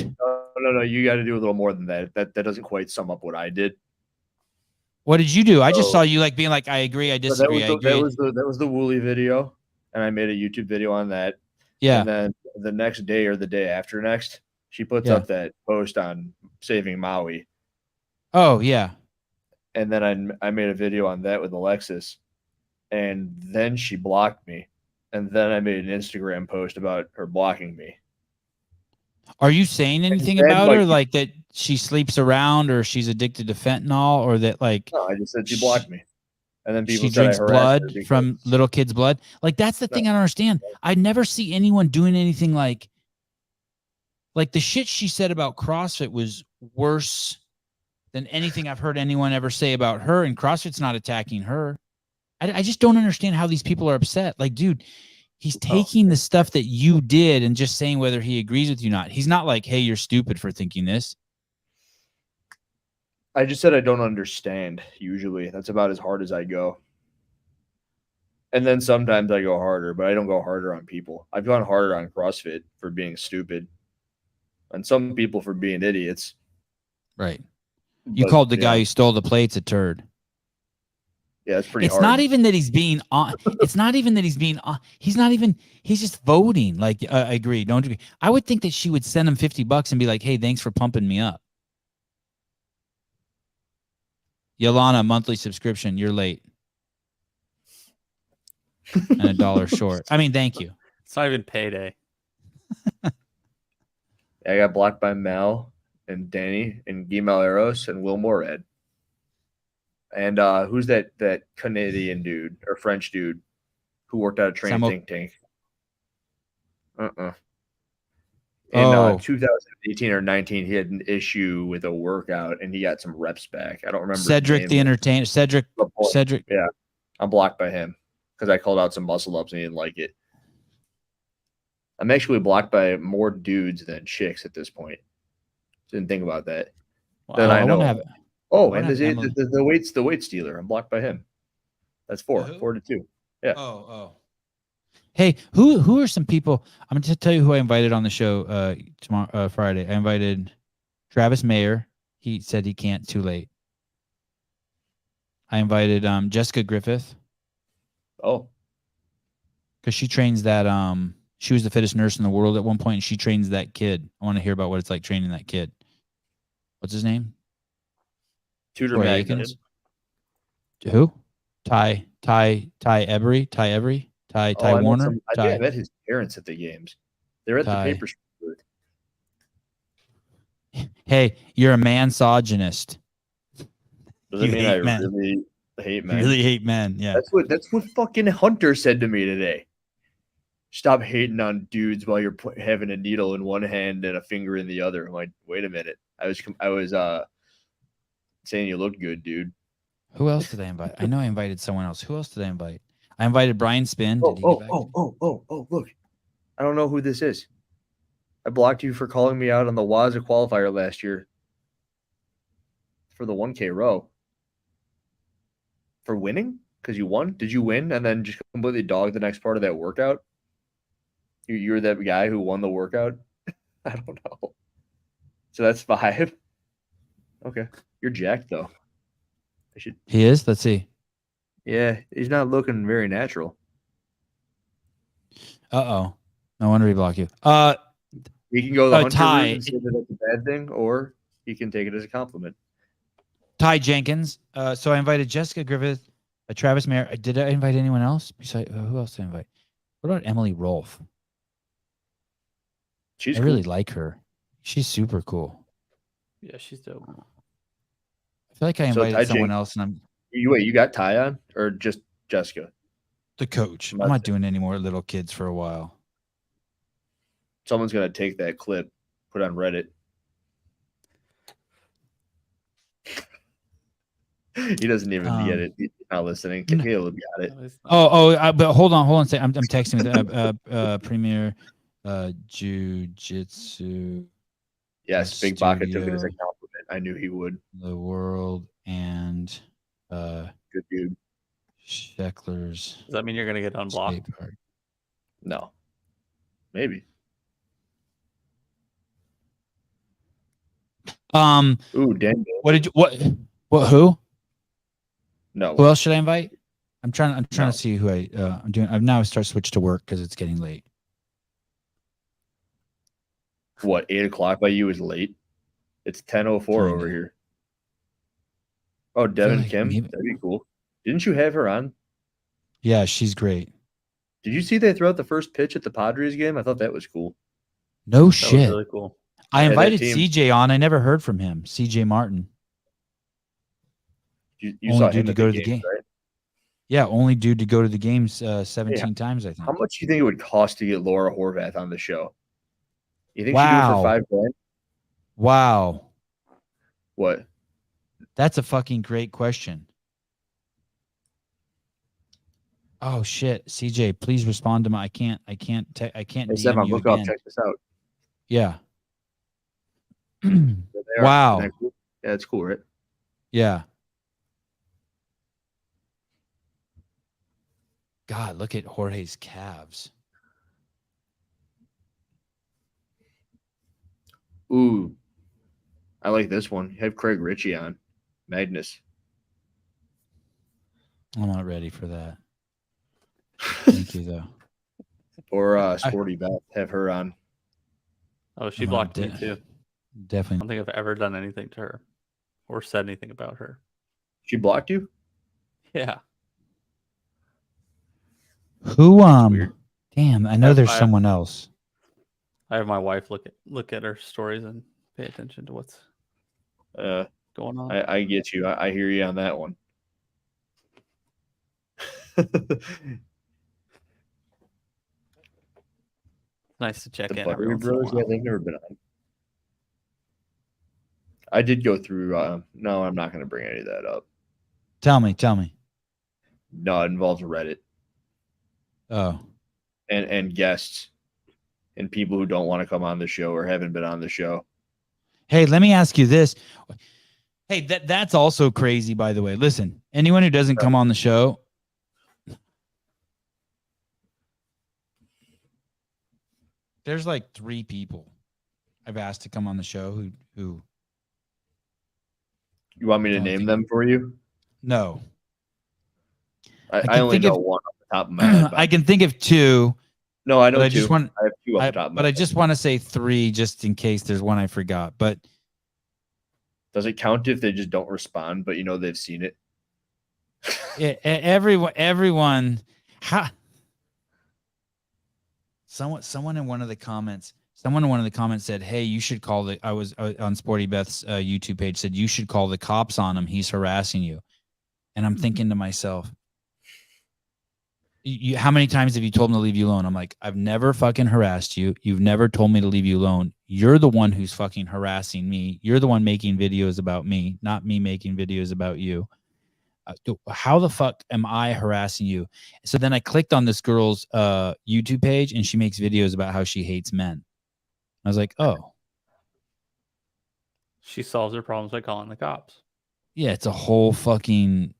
No, you got to do a little more than that. That doesn't quite sum up what I did. What did you do? I just saw you like being like, I agree, I disagree. That was the Wooly video, and I made a YouTube video on that. Yeah. And then the next day or the day after next, she puts up that post on saving Maui. Oh yeah. And then I made a video on that with Alexis, and then she blocked me, and then I made an Instagram post about her blocking me. Are you saying anything about her, like that she sleeps around or she's addicted to fentanyl, or that like? No, I just said she blocked me, and then people she drinks blood from little kids' blood. Like that's the thing I don't understand. I never see anyone doing anything like the shit she said about CrossFit was worse than anything I've heard anyone ever say about her. And CrossFit's not attacking her. I just don't understand how these people are upset. Like, dude. He's taking the stuff that you did and just saying whether he agrees with you or not. He's not like, hey, you're stupid for thinking this. I just said I don't understand, usually. That's about as hard as I go. And then sometimes I go harder, but I don't go harder on people. I've gone harder on CrossFit for being stupid. And some people for being idiots. Right. You called the guy who stole the plates a turd. Yeah, it's pretty hard. It's not even that he's being on. It's not even that he's being on. He's just voting. Like, I agree. Don't agree. I would think that she would send him $50 and be like, hey, thanks for pumping me up. Yolana, monthly subscription. You're late. And $1 short. I mean, thank you. It's not even payday. I got blocked by Mel and Danny and Guimel Eros and Will Morad. And who's that Canadian dude or French dude who worked at a training think tank? In 2018 or 19, he had an issue with a workout and he got some reps back. I don't remember. Cedric the Entertainer. Cedric. Yeah, I'm blocked by him because I called out some muscle ups and he didn't like it. I'm actually blocked by more dudes than chicks at this point. Didn't think about that. Wow, then I know. And the weight stealer. I'm blocked by him. That's 4 to 2. Yeah. Oh. Hey, who are some people? I'm going to tell you who I invited on the show tomorrow, Friday. I invited Travis Mayer. He said he can't. Too late. I invited Jessica Griffith. Oh, because she trains that. She was the fittest nurse in the world at one point, and she trains that kid. I want to hear about what it's like training that kid. What's his name? Tudor Magnus. Who? Ty Ebery. Ty Ebery. Ty Warner. I think I met his parents at the games. They're at the paper booth. Hey, you're a mansogynist. Does it mean I really hate men? Really hate men. Yeah. That's what fucking Hunter said to me today. Stop hating on dudes while you're having a needle in one hand and a finger in the other. I'm like, wait a minute. I was saying you looked good, dude. Who else did I invite? I know I invited someone else. Who else did I invite? I invited Brian Spin. Look. I don't know who this is. I blocked you for calling me out on the Waza qualifier last year for the 1K row. For winning? Because you won? Did you win and then just completely dog the next part of that workout? You're that guy who won the workout? I don't know. So that's 5. Okay. You're jacked, though. He is? Let's see. Yeah, he's not looking very natural. Uh-oh. No wonder he blocked you. He can go the Hunter Ty. route and say that it's a bad thing, or he can take it as a compliment. Ty Jenkins. So I invited Jessica Griffith, Travis Mayer. Did I invite anyone else? Besides, who else did I invite? What about Emily Rolfe? I really like her. She's super cool. Yeah, she's dope. I feel like I invited someone else, and you got Ty on or just Jessica? The coach. I'm not doing any more little kids for a while. Someone's gonna take that clip, put it on Reddit. He doesn't even get it. He's not listening. Caleb got it. But hold on. I'm texting with Premier Jiu-Jitsu. Yes, Big Baka took it as a compliment. I knew he would. The world and good dude. Shecklers. Does that mean you're gonna get unblocked? No. Maybe. Ooh, dang. What who? No. Who else should I invite? I'm trying to see who I'm doing. I've now switched to work because it's getting late. What, 8 o'clock by you is late? It's 10:04 over here. Oh, Devin Kim? That'd be cool. Didn't you have her on? Yeah, she's great. Did you see they threw out the first pitch at the Padres game? I thought that was cool. No shit. Was really cool. I invited CJ on. I never heard from him. CJ Martin. You saw him to go to the game, right? Yeah, only dude to go to the games 17 times, I think. How much do you think it would cost to get Laura Horvath on the show? You think she'd do it for $5,000? Wow. What? That's a fucking great question. Oh shit, CJ, please respond to my. I can't. Hey, DM Sevan, you look again. up. Check this out. Yeah. Wow. Isn't that cool? Yeah, it's cool, right? Yeah. God, look at Jorge's calves. Ooh, I like this one. Have Craig Ritchie on. Magnus. I'm not ready for that. Thank you, though. Or Sporty Beth. Have her on. Oh, she blocked me too. I Definitely. don't think I've ever done anything to her or said anything about her. She blocked you? Yeah. Who? Damn, I know there's someone else. I have my wife look at her stories and pay attention to what's going on. I get you. I hear you on that one. Nice to check The in. every Buttery once in a Bros. Yeah, while. they've never been on. I did go through. No, I'm not going to bring any of that up. Tell me. No, it involves Reddit Oh, and guests and people who don't want to come on the show or haven't been on the show. hey, let me ask you this. Hey, that's also crazy, by the way. Listen, anyone who doesn't come on the show, there's like 3 people I've asked to come on the show who You want me to Don't name think- them for you? no. I can only think know of- one off the top of my head. I can think of 2. No, I know But I two. just want I have two off the top of my but I head. just want to say 3 just in case there's one I forgot. But Does it count if they just don't respond, but they've seen it? everyone someone in one of the comments said, hey, you should call the I was on Sporty Beth's YouTube page, said you should call the cops on him, he's harassing you. And I'm thinking to myself, how many times have you told him to leave you alone? I'm like, I've never fucking harassed you. You've never told me to leave you alone. You're the one who's fucking harassing me. You're the one making videos about me, not me making videos about you. How the fuck am I harassing you? So then I clicked on this girl's YouTube page and she makes videos about how she hates men. I was like, oh. She solves her problems by calling the cops. Yeah, it's a whole fucking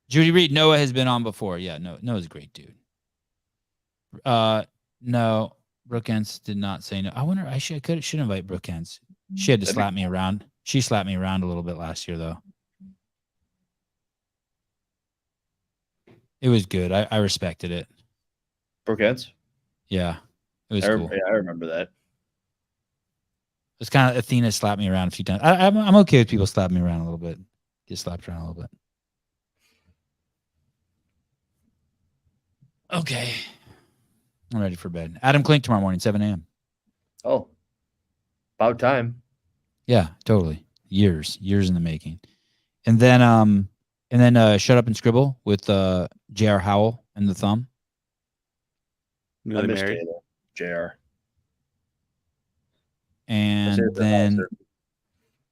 Judy Reed, Noah has been on before. Yeah, Noah's a great dude. No, Brooke Hens did not say no. I wonder, I should invite Brooke Hens. She had to slap me around. She slapped me around a little bit last year, though. It was good. I respected it. Brooke Hens? Yeah, it was I cool. I remember that. It's kind of Athena slapped me around a few times. I'm okay with people slapping me around a little bit. Get slapped around a little bit. Okay. I'm ready for bed. Adam Klink tomorrow morning, 7 a.m. Oh, about time. Yeah, totally. Years in the making. And then Shut Up and Scribble with J.R. Howell and the Thumb. Newly I missed married. it, JR. And then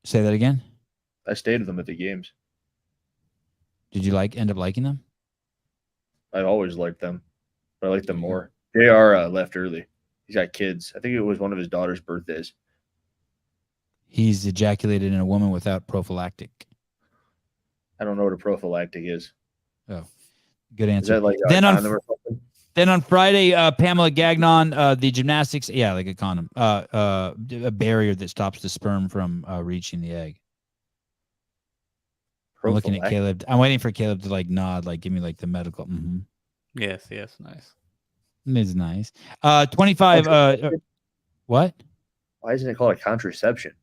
say that again. I stayed with them at the games. Did you end up liking them? I always liked them, but I like them more. JR left early. He's got kids. I think it was one of his daughter's birthdays. He's ejaculated in a woman without prophylactic. I don't know what a prophylactic is. Oh, good Is answer. that like Then on condom or something? Then on Friday, Pamela Gagnon, the gymnastics, yeah, like a condom, a barrier that stops the sperm from reaching the egg. I'm looking at Caleb. I'm waiting for Caleb to nod, give me the medical. Mm-hmm. Yes, nice. It's nice. 25. What? Why isn't it called a contraception?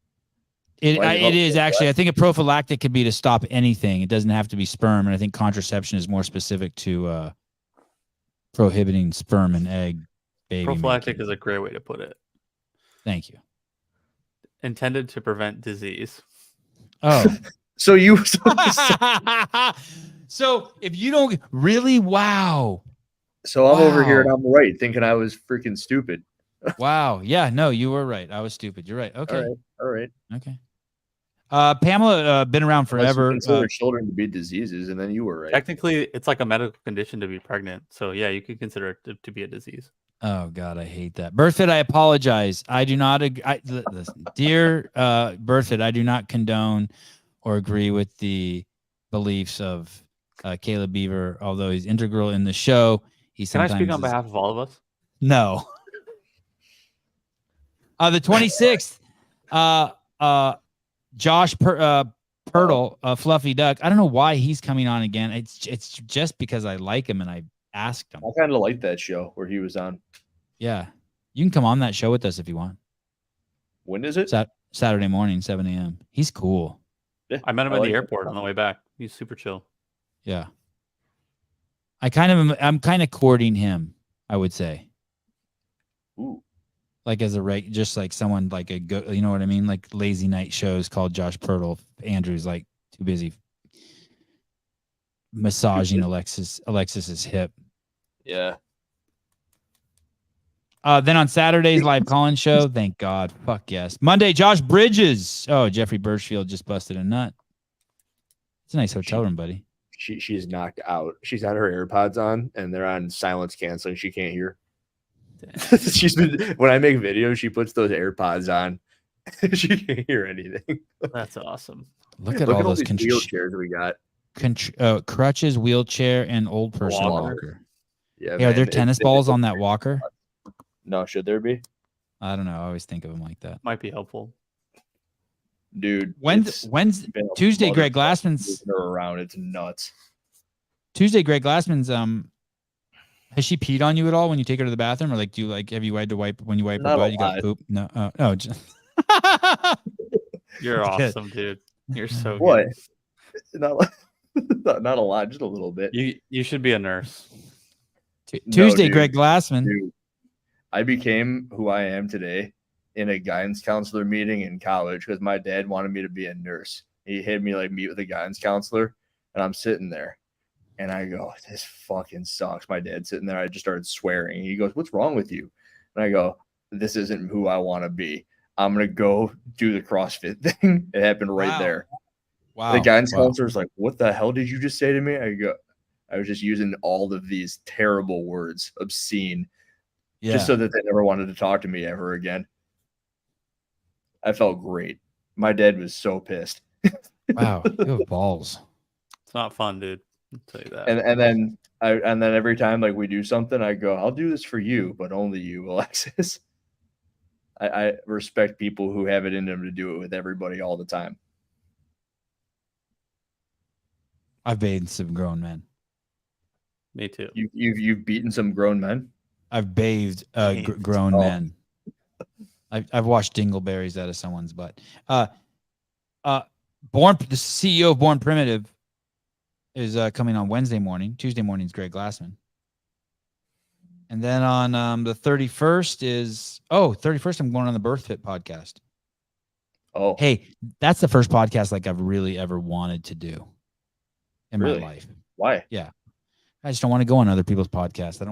It is actually. I think a prophylactic could be to stop anything. It doesn't have to be sperm, and I think contraception is more specific to prohibiting sperm and egg baby Prophylactic making. is a great way to put it. Thank you. Intended to prevent disease. Oh. So you So if you don't really, wow. So I'm over here and Wow. I'm right, thinking I was freaking stupid. Wow. Yeah, no, you were right. I was stupid. You're right. Okay. All right. Okay. Pamela, been around forever. Consider children to be diseases, and then you were right. Technically, it's like a medical condition to be pregnant. So yeah, you could consider it to be a disease. Oh God, I hate that. BIRTHFIT, I apologize. I do not agree. Listen, dear BIRTHFIT, I do not condone or agree with the beliefs of Caleb Beaver, although he's integral in the show. He Can I sometimes speak on behalf of all of us? No. The 26th, Josh Pirtle, Fluffy Duck. I don't know why he's coming on again. It's just because I like him and I asked him. I kind of liked that show where he was on. Yeah. You can come on that show with us if you want. When is it? Saturday morning, 7 a.m. He's cool. Yeah, I met him I at like the that. airport on the way back. He's super chill. Yeah. I'm kind of courting him, I would say. Ooh. Like as a just like someone like a go, you know what I mean? Like lazy night shows called Josh Pirtle. Andrew's like too busy massaging Alexis's hip. Yeah. Then on Saturday's live call-in show, thank God. Fuck yes. Monday, Josh Bridges. Oh, Jeffrey Birchfield just busted a nut. It's a nice hotel room, buddy. She's knocked out. She's had her AirPods on and they're on silence canceling. She can't hear. She's been, when I make videos, she puts those AirPods on. She can't hear anything. That's awesome. Look at all those these wheelchairs we got. Crutches, wheelchair, and old person walker. Yeah, are there tennis balls on that walker? No, should there be? I don't know. I always think of them like that. Might be helpful. Dude, when's Tuesday? Greg Glassman's around. It's nuts. Tuesday, Greg Glassman's has she peed on you at all when you take her to the bathroom, or like do you like have you had to wipe when you wipe her butt? You got poop? No, no. You're awesome, dude. You're so what? Good. Not a lot, just a little bit. You should be a nurse. Tuesday, dude, Greg Glassman. Dude, I became who I am today in a guidance counselor meeting in college because my dad wanted me to be a nurse. He had me like meet with a guidance counselor, and I'm sitting there. And I go, this fucking sucks. My dad's sitting there. I just started swearing. He goes, what's wrong with you? And I go, this isn't who I want to be. I'm going to go do the CrossFit thing. It happened right there. Wow. The guidance counselor's like, what the hell did you just say to me? I was just using all of these terrible words, obscene, just so that they never wanted to talk to me ever again. I felt great. My dad was so pissed. Wow. You have balls. It's not fun, dude. I'll tell you that. And then every time like we do something, I go, I'll do this for you, but only you, Alexis. I respect people who have it in them to do it with everybody all the time. I've bathed some grown men. Me too. You've beaten some grown men. I've bathed grown men. I've washed dingleberries out of someone's butt. The CEO of Born Primitive is coming on Wednesday morning. Tuesday morning is Greg Glassman. And then on the 31st is 31st I'm going on the BIRTHFIT podcast. Oh, hey, that's the first podcast like I've really ever wanted to do in my life. Why? Yeah, I just don't want to go on other people's podcasts. I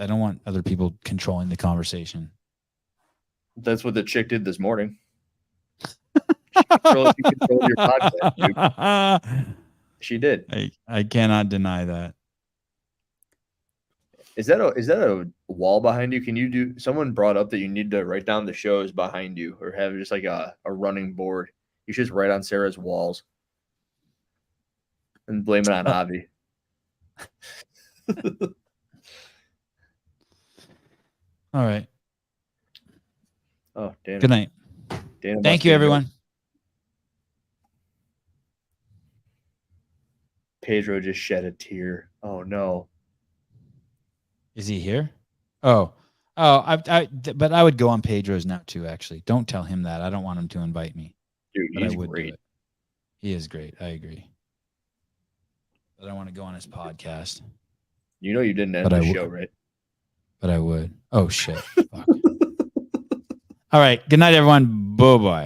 don't want other people controlling the conversation. That's what the chick did this morning. She controlled your podcast, dude. She did. I cannot deny that. Is that a wall behind you? Can you do? Someone brought up that you need to write down the shows behind you, or have just like a running board. You should just write on Sarah's walls and blame it on Avi. All right. Oh, damn. Good night. Thank you, everyone. Pedro just shed a tear. Oh no. Is he here? But I would go on Pedro's now too. Actually, don't tell him that. I don't want him to invite me. Dude, he's great. He is great. I agree. But I want to go on his podcast. You know you didn't end the show, right? But I would. Oh shit. Fuck. All right. Good night, everyone. Bye bye.